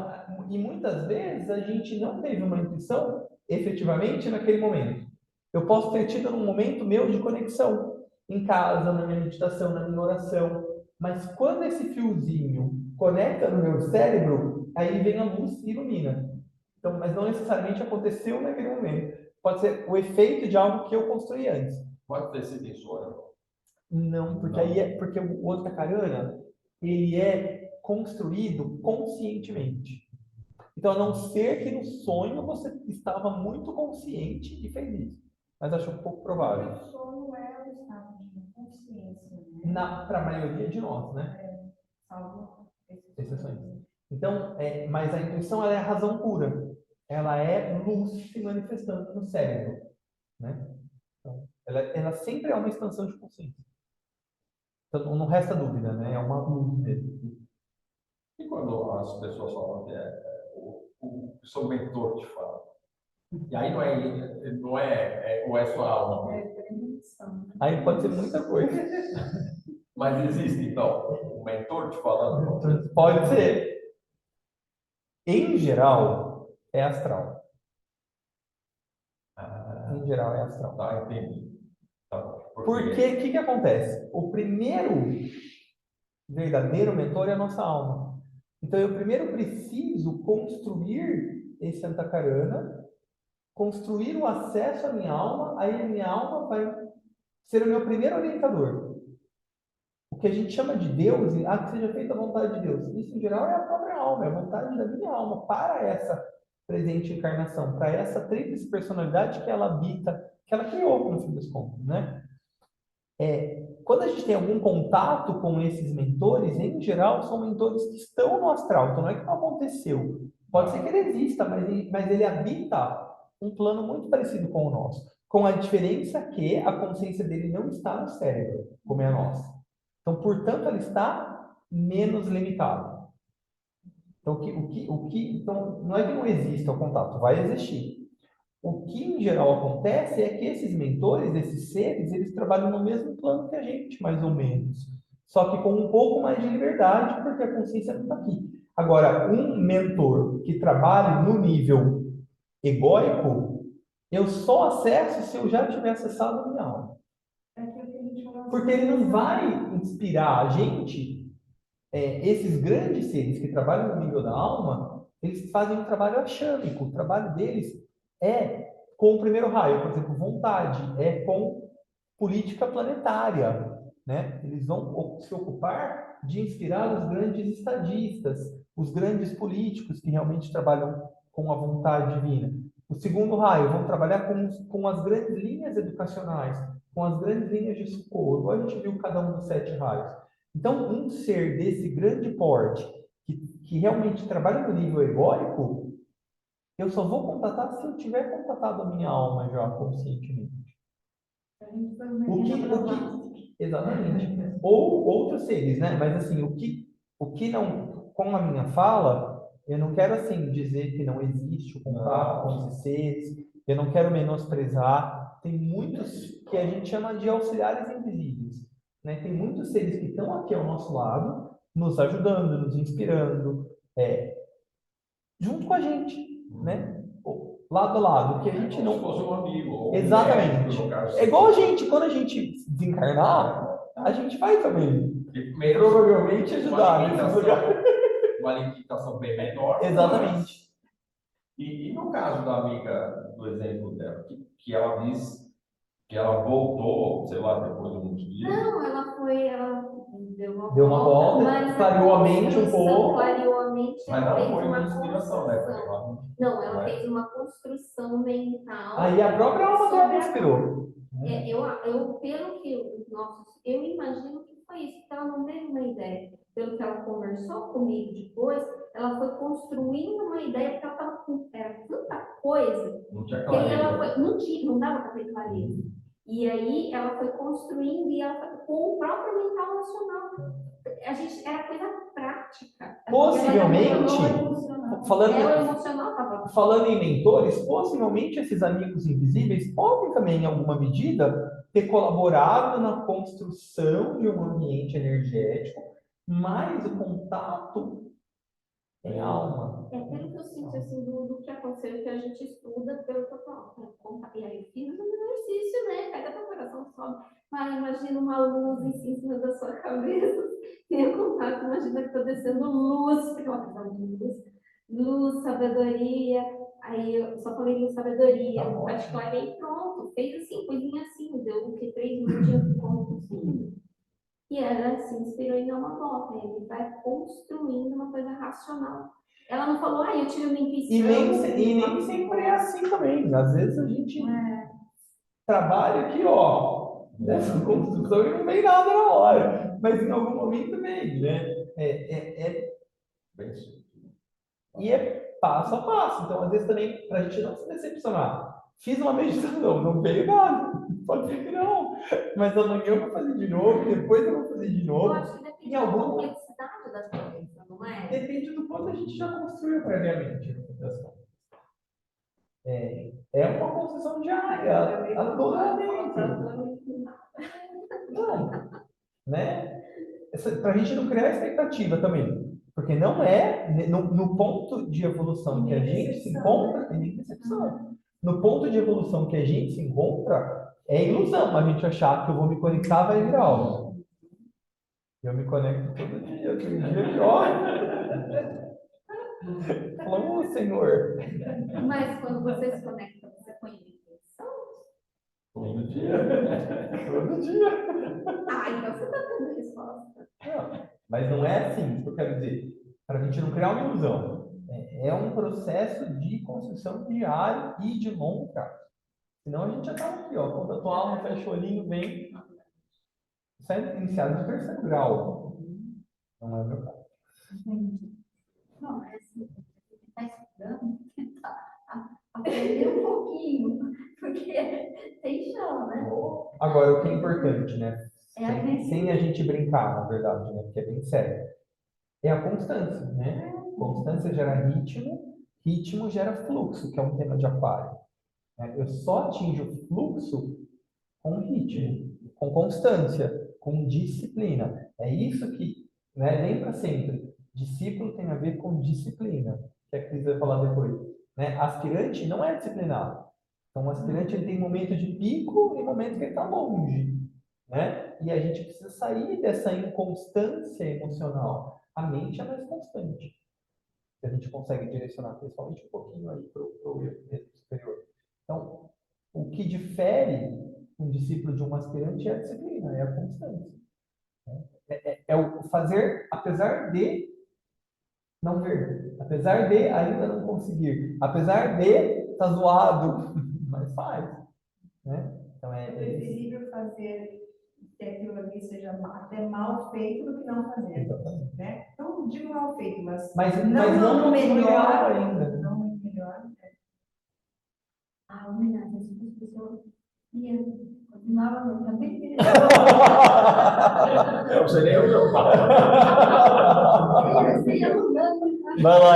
e muitas vezes a gente não teve uma intuição efetivamente naquele momento. Eu posso ter tido um momento meu de conexão, em casa, na minha meditação, na minha oração, mas quando esse fiozinho conecta no meu cérebro, aí vem a luz e ilumina. Então, mas não necessariamente aconteceu naquele momento. Pode ser o efeito de algo que eu construí antes. Pode ter sido em sonho. Não, porque porque o outro tacarana, ele é construído conscientemente. Então, a não ser que no sonho você estava muito consciente e fez isso. Mas acho um pouco provável. O sono é o estado de consciência, né? Para a maioria de nós, né? Salvo Exceções. Então, mas a intuição ela é a razão pura. Ela é luz se manifestando no cérebro, né? Então, ela sempre é uma expansão de consciência. Então, não resta dúvida, né? É uma luz mesmo. E quando as pessoas falam que o seu mentor te fala? E aí ou é sua alma. Aí pode ser muita coisa. Mas existe, então, o mentor te falando? Pode ser. Em geral, é astral. Em geral, é astral. Tá, entendi. Tá bom. Porque o que acontece? O primeiro verdadeiro mentor é a nossa alma. Então, eu primeiro preciso construir esse antakarana, construir o acesso à minha alma, aí a minha alma vai ser o meu primeiro orientador. O que a gente chama de Deus, que seja feita a vontade de Deus. Isso, em geral, é a própria alma, é a vontade da minha alma para essa presente encarnação, para essa tríplice personalidade que ela habita, que ela criou, no fim das contas, né? Quando a gente tem algum contato com esses mentores, em geral, são mentores que estão no astral. Então, não é que não aconteceu. Pode ser que ele exista, mas ele habita um plano muito parecido com o nosso. Com a diferença que a consciência dele não está no cérebro, como é a nossa. Então, portanto, ela está menos limitada. Então, então, não é que não exista o contato, vai existir. O que em geral acontece é que esses mentores, esses seres, eles trabalham no mesmo plano que a gente, mais ou menos. Só que com um pouco mais de liberdade, porque a consciência não está aqui. Agora, um mentor que trabalhe no nível egóico, eu só acesso se eu já tiver acessado a minha alma. Porque ele não vai inspirar a gente, esses grandes seres que trabalham no nível da alma, eles fazem um trabalho axâmico. O trabalho deles é com o primeiro raio, por exemplo, vontade, é com política planetária, né? Eles vão se ocupar de inspirar os grandes estadistas, os grandes políticos que realmente trabalham com a vontade divina. O segundo raio vão trabalhar com as grandes linhas educacionais, com as grandes linhas de socorro, igual a gente viu cada um dos 7 raios. Então, um ser desse grande porte, que realmente trabalha no nível egóico, eu só vou contatar se eu tiver contatado a minha alma já conscientemente. Exatamente. Ou outros seres, né? Mas assim, o que não, com a minha fala, eu não quero assim dizer que não existe o contato com esses seres, eu não quero menosprezar. Tem muitos que a gente chama de auxiliares invisíveis, né? Tem muitos seres que estão aqui ao nosso lado, nos ajudando, nos inspirando, junto com a gente, né? Lado a lado, que a gente não. Se fosse um amigo. Ou Exatamente. médico, no caso. É igual a gente, quando a gente desencarnar, a gente vai também. Provavelmente ajudar nesse lugar. Uma limitação bem menor. Exatamente. E no caso da amiga, do exemplo dela, que ela diz que ela voltou, sei lá, depois de uns dias. Não, ela Deu uma volta, mas clareou a mente um pouco. Clareou a mente, Mas ela não fez foi uma uma inspiração, né? construção. Não, ela fez uma construção mental. Aí a própria alma dela inspirou. Pelo que eu imagino que foi isso, porque ela não teve uma ideia. Pelo que ela conversou comigo depois, ela foi construindo uma ideia, porque ela estava com era tanta coisa, Não tinha que aí ela clareza. foi, não dava para ter clareza. E aí ela foi construindo e ela foi com o próprio mental nacional. A gente era coisa prática. Possivelmente, falando, Ela emocional estava. falando em mentores, possivelmente esses amigos invisíveis podem também, em alguma medida, ter colaborado na construção de um ambiente energético, mas o contato tem alma. É pelo que eu sinto assim, do que aconteceu, que a gente estuda, pelo que eu falo. E aí eu fiz um exercício, né? Pega teu coração, sobe. Mas imagina uma luz em cima da sua cabeça. Tem contato, imagina que estou descendo luz, porque ela precisava de luz, sabedoria. Aí eu só falei em sabedoria, Tá ótimo. particularizei, pronto. Fez assim, coisinha assim, deu o que 3 minutinhos de conto. E ela se inspirou em uma volta. Ele vai construindo uma coisa racional. Ela não falou, eu tive uma intuição. E nem sempre é assim também. Às vezes a gente trabalha aqui, ó, nessa construção e não vem nada na hora. Mas em algum momento vem, né? Bem simples. E é passo a passo. Então, às vezes também, para a gente não se decepcionar. Fiz uma meditação, não veio nada. Pode ser que não. Mas amanhã eu vou fazer de novo, depois eu vou fazer de Eu novo. acho que depende Em da algum complexidade da cabeça, não é? Depende do quanto a gente já construiu previamente. No fim das contas. É uma construção diária, a todo momento. Não, né? Para a gente não criar expectativa também. Porque não é, no ponto de evolução que a gente se encontra, e nem decepção. No ponto de evolução que a gente se encontra, é ilusão a gente achar que eu vou me conectar, vai virar algo. Eu me conecto todo dia, tem dia que olha. Falou, Senhor. Mas quando você se conecta, você põe intenção? Todo dia. Todo dia. Então você está tendo resposta. Não, mas não é assim, que eu quero dizer. Para a gente não criar uma ilusão. É um processo de construção diário e de longo prazo. Senão a gente já está aqui, ó. Quando a tua alma fecha o olhinho, vem. Isso é iniciado no terceiro grau. Não é o meu caso. Não, é assim, você está estudando, tentar aprender um pouquinho, porque tem chão, né? Agora, o que é importante, né? É Sem a gente brincar, na verdade, né? Porque é bem sério. É a constância, né? Constância gera ritmo, ritmo gera fluxo, que é um tema de aquário. Né? Eu só atinjo fluxo com ritmo, com constância, com disciplina. É isso que, né? Lembra sempre, discípulo tem a ver com disciplina, que a Cris vai falar depois. Né? Aspirante não é disciplinado. Então, o aspirante ele tem momento de pico e momento que ele está longe. Né? E a gente precisa sair dessa inconstância emocional. A mente é mais constante. A gente consegue direcionar, principalmente um pouquinho aí para o eu mesmo superior. Então, o que difere um discípulo de um aspirante é a disciplina, é a constância. Né? É o fazer, apesar de não ver, apesar de ainda não conseguir, apesar de estar zoado, mas faz. Né? Então, É preferível fazer que aquilo ali seja até mal feito do que não fazer. Exatamente. Né? Então, não digo mal feito, mas não no melhor ainda. Não muito melhor. Menina, as pessoas iam continuava no também. Eu não sei nem onde eu falo. Vai lá,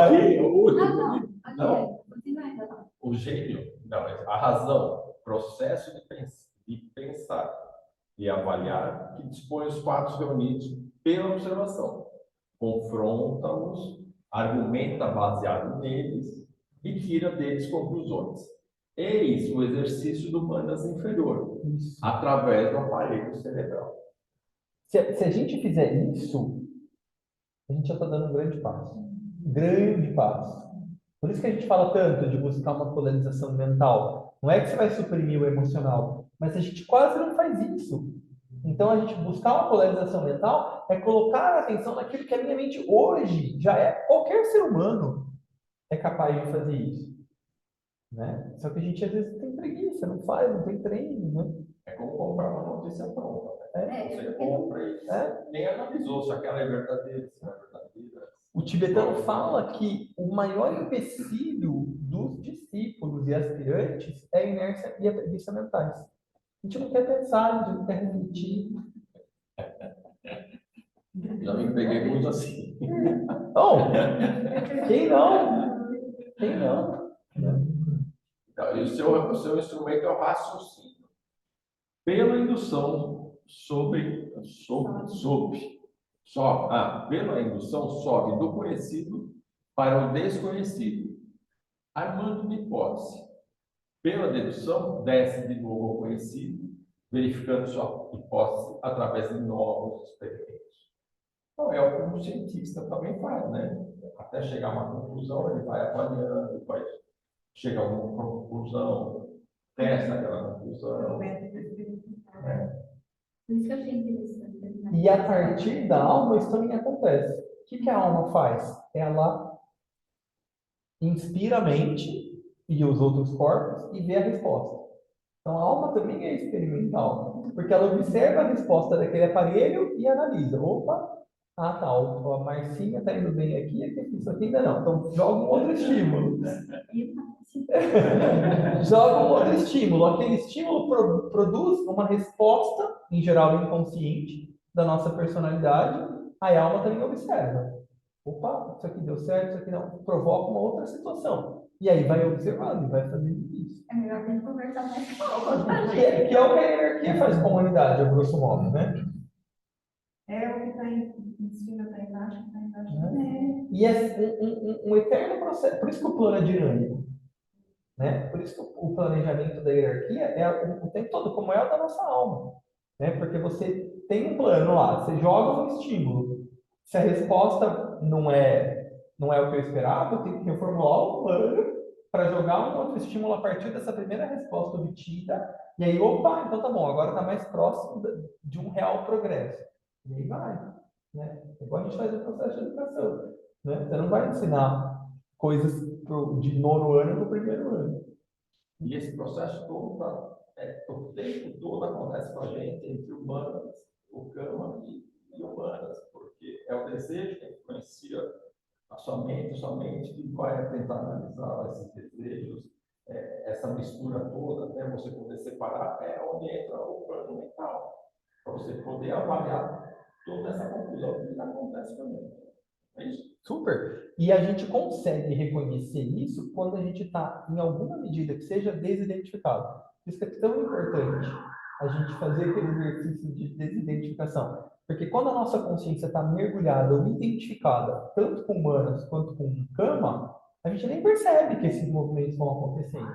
Aí, o último. Não, continua ainda. O gênio, não, a razão, o processo de pensar e avaliar que dispõe os fatos reunidos pela observação, confronta-os, argumenta baseado neles e tira deles conclusões. Eis o exercício do manas inferior, através do aparelho cerebral. Se a gente fizer isso, a gente já está dando um grande passo. Grande passo. Por isso que a gente fala tanto de buscar uma polarização mental. Não é que você vai suprimir o emocional, mas a gente quase não faz isso. Então, a gente buscar uma polarização mental é colocar a atenção naquilo que a minha mente hoje já é. Qualquer ser humano é capaz de fazer isso. Né? Só que a gente às vezes tem preguiça, não faz, não tem treino. Né? É como comprar uma notícia pronta. Né? É, Você porque compra e você nem analisou se aquela é verdadeira, se não é verdadeira. O tibetano fala que o maior empecilho dos discípulos e aspirantes é a inércia e a preguiça mentais. A gente não quer pensar, a gente não quer refletir. Já me peguei muito assim. Oh, quem não? Quem não? Então, e o seu instrumento é o raciocínio. Pela indução pela indução sobe do conhecido para o desconhecido, armando uma hipótese. Pela dedução, desce de novo ao conhecido, verificando sua hipótese através de novos experimentos. Então, é o que um cientista também faz, né? Até chegar a uma conclusão, ele vai avaliando, vai chegar a uma conclusão, testa aquela conclusão. Por isso que eu achei interessante. Né? E a partir da alma, isso também acontece. O que a alma faz? Ela inspira a mente e os outros corpos e vê a resposta. Então, a alma também é experimental, porque ela observa a resposta daquele aparelho e analisa. Opa, ah, tá, a Marcinha está indo bem aqui, isso aqui ainda não. Então, joga um outro estímulo. Joga um outro estímulo. Aquele estímulo produz uma resposta, em geral inconsciente, da nossa personalidade. Aí a alma também observa. Opa, isso aqui deu certo, isso aqui não. Provoca uma outra situação. E aí vai observando, vai fazendo isso. É melhor a gente conversar mais com a Que é o que a hierarquia faz com a humanidade, a grosso modo, né? É o que está em cima, está embaixo, está embaixo. E é um eterno processo. Por isso que o plano é dinâmico. Né? Por isso que o planejamento da hierarquia é o tempo todo, como é o da nossa alma. Né? Porque você tem um plano lá, você joga um estímulo. Se a resposta não é o que eu esperava, eu tenho que reformular o plano para jogar um outro estímulo a partir dessa primeira resposta obtida. E aí, opa, então tá bom, agora está mais próximo de um real progresso. E aí vai. Né? Igual a gente faz no processo de educação. Né? Você não vai ensinar coisas de nono ano para o primeiro ano. E esse processo todo, o tempo todo acontece com a gente entre humanas, o Kama e humanas, porque é o desejo que influencia a sua mente que vai tentar analisar esses desejos, essa mistura toda, até você poder separar, é onde entra o plano mental, para você poder avaliar toda essa confusão que acontece com a gente. É isso? Super. E a gente consegue reconhecer isso quando a gente está, em alguma medida que seja, desidentificado. Por isso que é tão importante a gente fazer aquele exercício de desidentificação. Porque quando a nossa consciência está mergulhada ou identificada, tanto com humanas quanto com Kama, a gente nem percebe que esses movimentos vão acontecendo.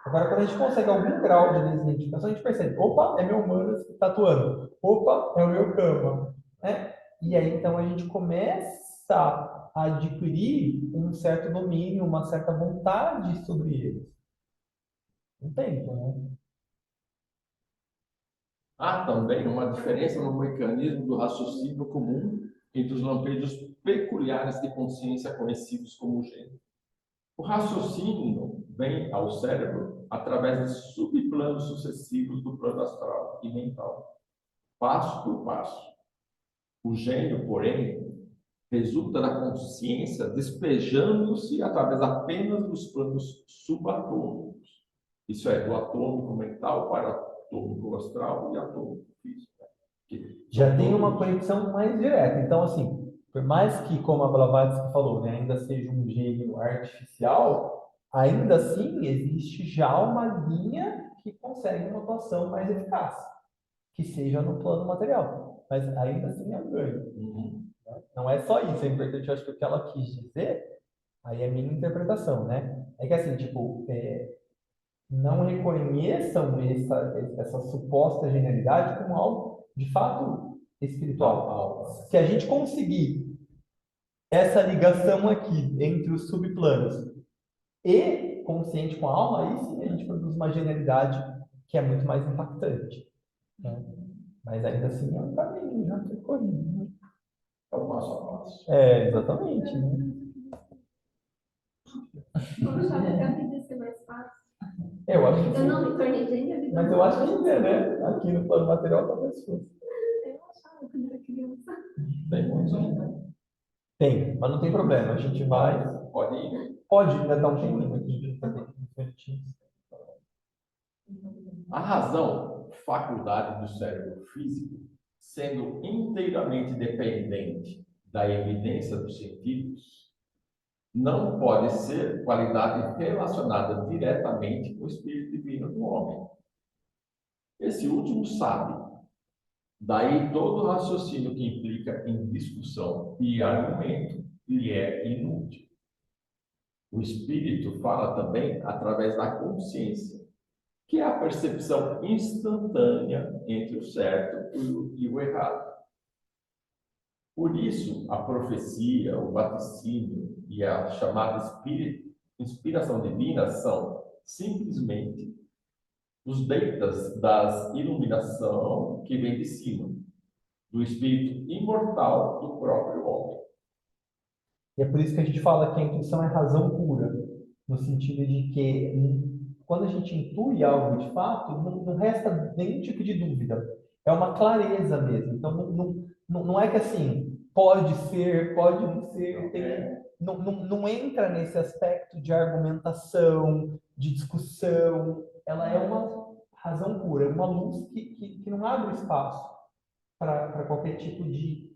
Agora, quando a gente consegue algum grau de desidentificação, a gente percebe, opa, é meu humanas que está atuando. Opa, é o meu Kama. Né? E aí, então, a gente começa a adquirir um certo domínio, uma certa vontade sobre eles. Um tempo, né? Há também uma diferença no mecanismo do raciocínio comum entre os lampejos peculiares de consciência conhecidos como gênio. O raciocínio vem ao cérebro através de subplanos sucessivos do plano astral e mental, passo por passo. O gênio, porém, resulta da consciência despejando-se através apenas dos planos subatômicos. Isso é, do atômico mental para atômico astral e atômico físico. Já tem uma conexão mais direta. Então, assim, por mais que, como a Blavatsky falou, né, ainda seja um gênio artificial, ainda assim existe já uma linha que consegue uma atuação mais eficaz, que seja no plano material. Mas ainda assim é um ganho. Não é só isso, é importante, eu acho que o que ela quis dizer, aí é minha interpretação, né? É que assim, tipo, não reconheçam essa suposta genialidade como algo de fato espiritual. Se a gente conseguir essa ligação aqui entre os subplanos e consciente com a alma, aí sim a gente produz uma genialidade que é muito mais impactante. Né? Mas ainda assim é um caminho já percorrido. Né? É o passo a passo. Exatamente. Né? Eu achava que a vida ia ser mais fácil. Eu acho que Eu não sim. me tornei gênio vida Mas eu acho que é, né? Aqui no plano material talvez fosse. Eu achava quando era criança. Tem muitos. Tem, mas não tem problema. A gente vai. Pode ir. Pode ainda dar um tempinho aqui, a gente também. Uns minutinhos. A razão, faculdade do cérebro físico, sendo inteiramente dependente da evidência dos sentidos, não pode ser qualidade relacionada diretamente com o espírito divino do homem. Esse último sabe. Daí todo o raciocínio que implica em discussão e argumento lhe é inútil. O espírito fala também através da consciência, que é a percepção instantânea entre o certo e o errado. Por isso, a profecia, o vaticínio e a chamada inspiração divina são simplesmente os deitas das iluminação que vem de cima, do espírito imortal do próprio homem. E é por isso que a gente fala que a intuição é razão pura, no sentido de que quando a gente intui algo de fato, não resta nenhum tipo de dúvida. É uma clareza mesmo. Então, não é que assim, pode ser, pode não ser, não entra nesse aspecto de argumentação, de discussão. Ela é uma razão pura, uma luz que não abre espaço para qualquer tipo de.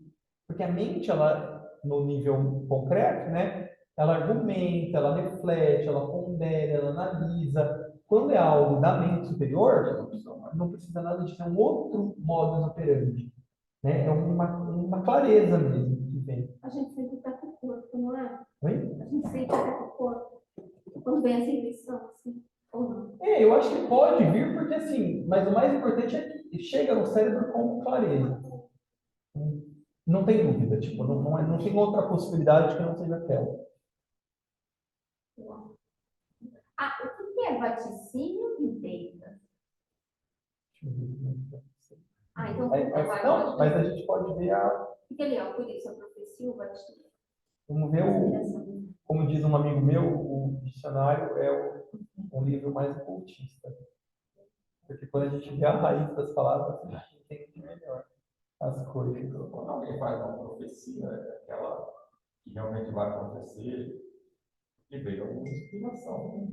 Porque a mente, ela, no nível concreto, né? Ela argumenta, ela reflete, ela pondera, ela analisa. Quando é algo da mente superior, não precisa nada de ter um outro modus operandi, né? É uma clareza mesmo que vem. A gente sempre está com o corpo, não é? Oi? A gente sempre está com o corpo. Quando vem essa intuição, assim, ou não? Eu acho que pode vir, porque assim, mas o mais importante é que chega no cérebro com clareza. Não tem dúvida, tipo, não tem outra possibilidade que não seja aquela. Ah, o que é vaticínio e deita? Deixa eu ver como é que vai ser. Ah, então Não, mas a gente pode ver fica ali, ó, por isso, a profecia, o vaticínio. vamos ver como diz um amigo meu, o dicionário é um livro mais ocultista. Porque quando a gente vê a raiz das palavras, a gente entende melhor as coisas. Quando alguém faz uma profecia, é aquela que realmente vai acontecer, e veio alguma inspiração.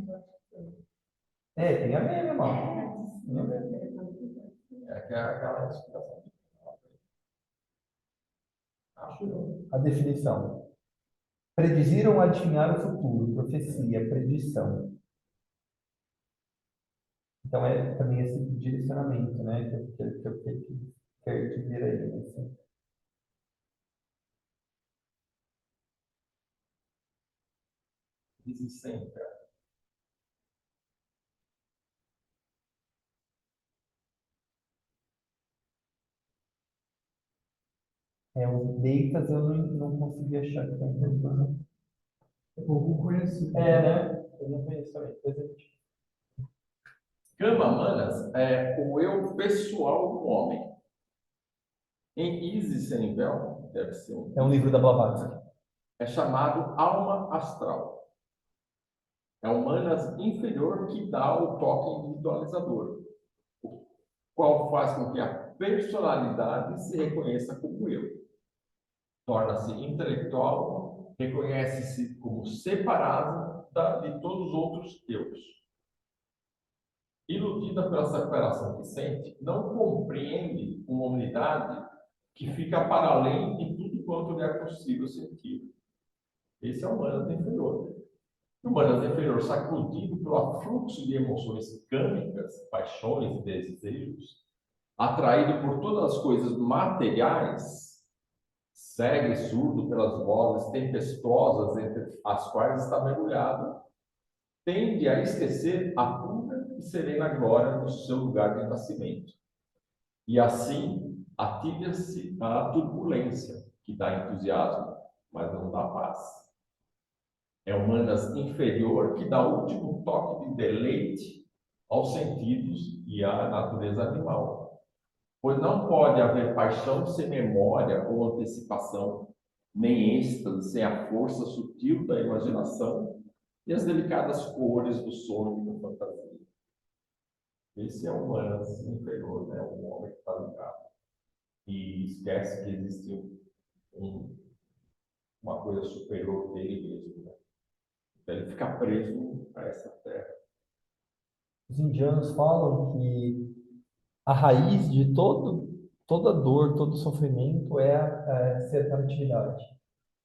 Tem a ver, meu irmão. Tem a ver. Aquela inspiração. A definição. Predizir ou adivinhar o futuro, profecia, predição. Então é também esse direcionamento, né? Que eu quero dizer aí. Assim. Dizem sempre. Os deitas eu não consegui achar aqui ainda. É pouco conhecido. Né? Eu não conheço também. Depois a gente... Kama Manas é o eu pessoal do homem. Em Isis Senivel, deve ser É um livro da Blavatsky. é chamado alma astral. É o Manas inferior que dá o toque individualizador, o qual faz com que a personalidade se reconheça como eu. Torna-se intelectual, reconhece-se como separado de todos os outros eus. Iludida pela separação que sente, não compreende uma unidade que fica para além de tudo quanto lhe é possível sentir. Esse é o Manas inferior. O Manas inferior, sacudido pelo fluxo de emoções câmicas, paixões e desejos, atraído por todas as coisas materiais, cego e surdo pelas vozes tempestuosas entre as quais está mergulhado, tende a esquecer a pura e serena glória do seu lugar de nascimento. E assim, atira-se à turbulência, que dá entusiasmo, mas não dá paz. É o Manas inferior que dá o último toque de deleite aos sentidos e à natureza animal. Pois não pode haver paixão sem memória ou antecipação, nem êxtase sem a força sutil da imaginação e as delicadas cores do sonho e da fantasia. Esse é o humano inferior, né? O homem que está ligado. E esquece que existe uma coisa superior dele mesmo, né? Então ele fica preso a essa terra. Os indianos falam que a raiz de toda dor, todo sofrimento é a separatividade,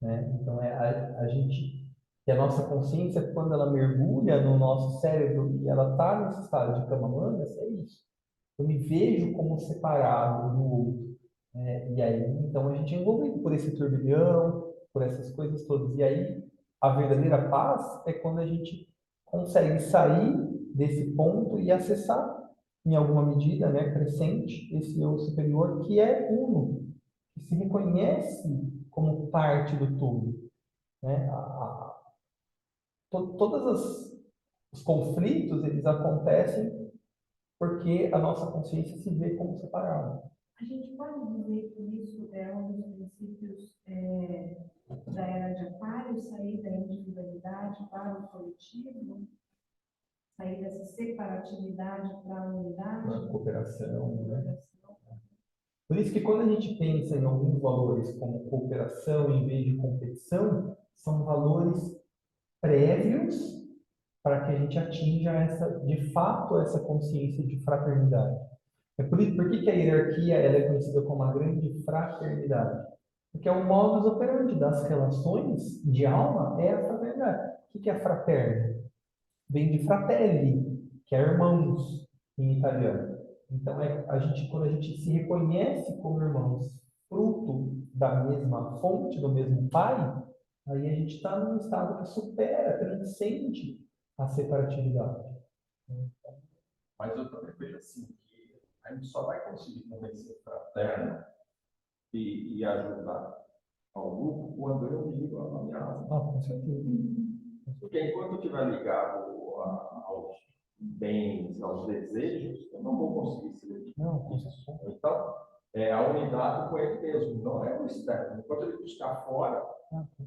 né? Então, a gente, que a nossa consciência, quando ela mergulha no nosso cérebro e ela está nesse estado de Kamamandas, é isso. Eu me vejo como separado do outro, né? E aí, então, a gente é envolvido por esse turbilhão, por essas coisas todas. E aí, a verdadeira paz é quando a gente consegue sair desse ponto e acessar, em alguma medida, né, crescente, esse eu superior que é uno, que se reconhece como parte do todo, né? Todas os conflitos, eles acontecem porque a nossa consciência se vê como separada. A gente pode dizer que isso é um dos princípios da era de Aquário, sair da individualidade para o coletivo, sair dessa separatividade para a unidade, Na cooperação, né? cooperação. Por isso que quando a gente pensa em alguns valores como cooperação em vez de competição, são valores prévios para que a gente atinja de fato essa consciência de fraternidade. Por que a hierarquia ela é conhecida como a grande fraternidade? Porque é o modus operandi das relações de alma é a fraternidade. O que é fraterno? Vem de fratelli, que é irmãos em italiano. Então, quando a gente se reconhece como irmãos, fruto da mesma fonte, do mesmo pai, aí a gente está num estado que supera, transcende a separatividade. Mas eu também vejo assim, que a gente só vai conseguir convencer fraterno e ajudar ao grupo quando eu ligo a minha alma. Com certeza. Porque enquanto eu estiver ligado aos bens, aos desejos, eu não vou conseguir se dedicar. Não, com certeza. Então, é a unidade com ele mesmo, não é o externo. Enquanto ele buscar fora,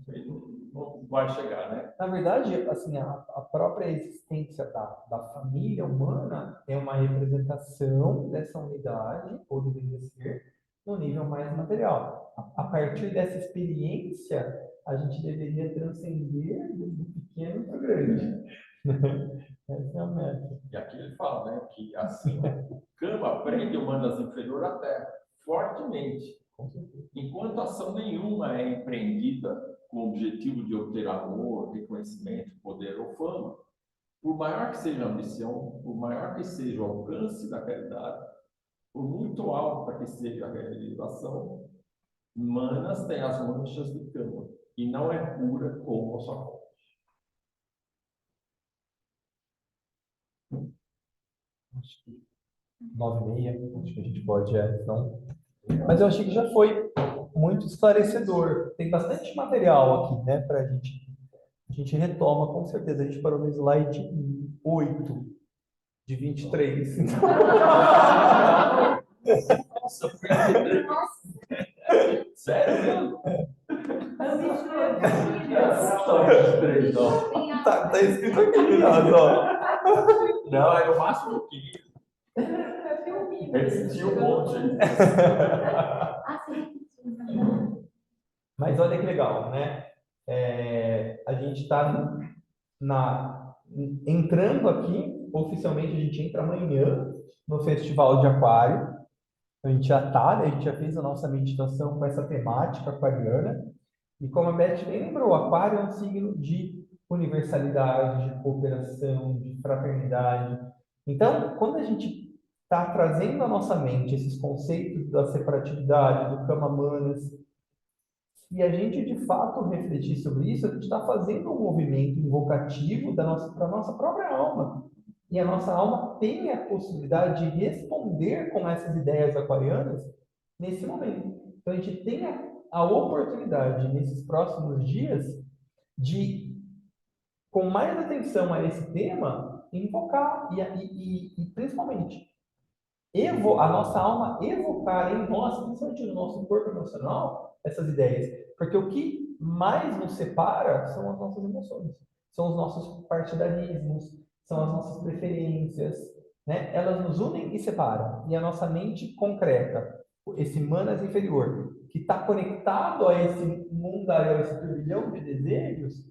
ele não vai chegar, né? Na verdade, assim, a própria existência da família humana é uma representação dessa unidade, ou deveria ser, no nível mais material. A partir dessa experiência, a gente deveria transcender do pequeno para o grande. Essa é a meta. E aqui ele fala, né, que assim, o Kama prende humanas inferior à Terra, fortemente. Enquanto ação nenhuma é empreendida com o objetivo de obter amor, reconhecimento, poder ou fama, por maior que seja a ambição, por maior que seja o alcance da caridade, por muito alta que seja a realização, Manas tem as manchas do Kama e não é pura como a sua fonte. Acho que 9h30, acho que a gente pode, então. Mas eu achei que já foi muito esclarecedor. Tem bastante material aqui, né, para a gente retoma, com certeza. A gente parou no slide 8 de 23. Nossa, sério? Tá escrito aqui, ó. Não, é o máximo que repetiu um monte. Mas olha que legal, né? A gente está entrando aqui, oficialmente a gente entra amanhã no Festival de Aquário. A gente já está, né? A gente já fez a nossa meditação com essa temática aquariana. E como a Beth bem lembrou, Aquário é um signo de universalidade, de cooperação, de fraternidade. Então, quando a gente está trazendo à nossa mente esses conceitos da separatividade, do Kama Manas, e a gente de fato refletir sobre isso, a gente está fazendo um movimento invocativo da nossa própria alma. E a nossa alma tem a possibilidade de responder com essas ideias aquarianas nesse momento. Então a gente tem a oportunidade nesses próximos dias de, com mais atenção a esse tema, invocar e principalmente a nossa alma evocar em nós, principalmente no nosso corpo emocional, essas ideias. Porque o que mais nos separa são as nossas emoções, são os nossos partidarismos, são as nossas preferências, né? Elas nos unem e separam. E a nossa mente concreta, esse manas inferior, que está conectado a esse mundaréu, esse turbilhão de desejos,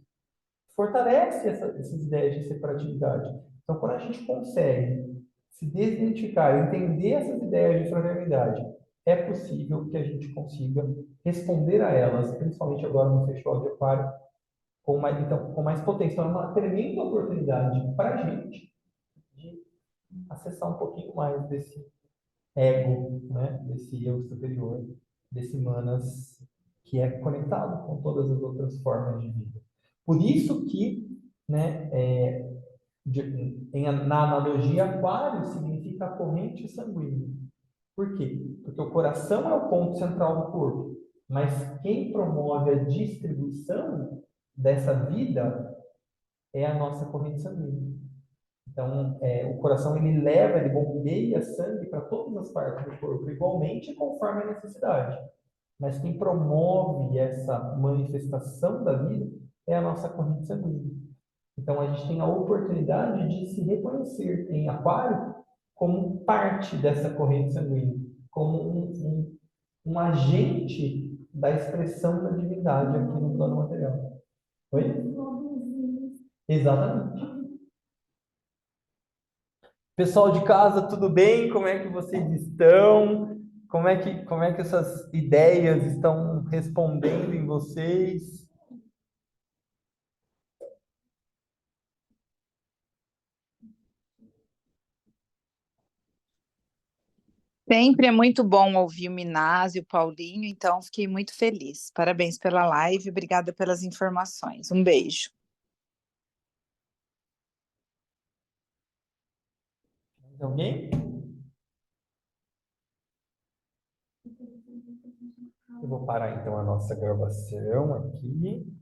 fortalece essas ideias de separatividade. Então, quando a gente consegue se desidentificar, entender essas ideias de fraternidade, é possível que a gente consiga responder a elas, principalmente agora no Festival de Aquário, com mais potência. Então, é uma tremenda oportunidade para a gente de acessar um pouquinho mais desse ego, né? Desse eu superior, desse manas que é conectado com todas as outras formas de vida. Por isso que, né, na analogia, aquário significa a corrente sanguínea. Por quê? Porque o coração é o ponto central do corpo, mas quem promove a distribuição dessa vida é a nossa corrente sanguínea. Então, o coração ele leva, ele bombeia sangue para todas as partes do corpo igualmente, conforme a necessidade. Mas quem promove essa manifestação da vida é a nossa corrente sanguínea. Então, a gente tem a oportunidade de se reconhecer em Aquário como parte dessa corrente sanguínea, como um agente da expressão da divindade aqui no plano material. Oi? Exatamente. Pessoal de casa, tudo bem? Como é que vocês estão? Como é que essas ideias estão respondendo em vocês? Sempre é muito bom ouvir o Minásio, o Paulinho, então fiquei muito feliz. Parabéns pela live, obrigada pelas informações. Um beijo. Mais alguém? Eu vou parar então a nossa gravação aqui.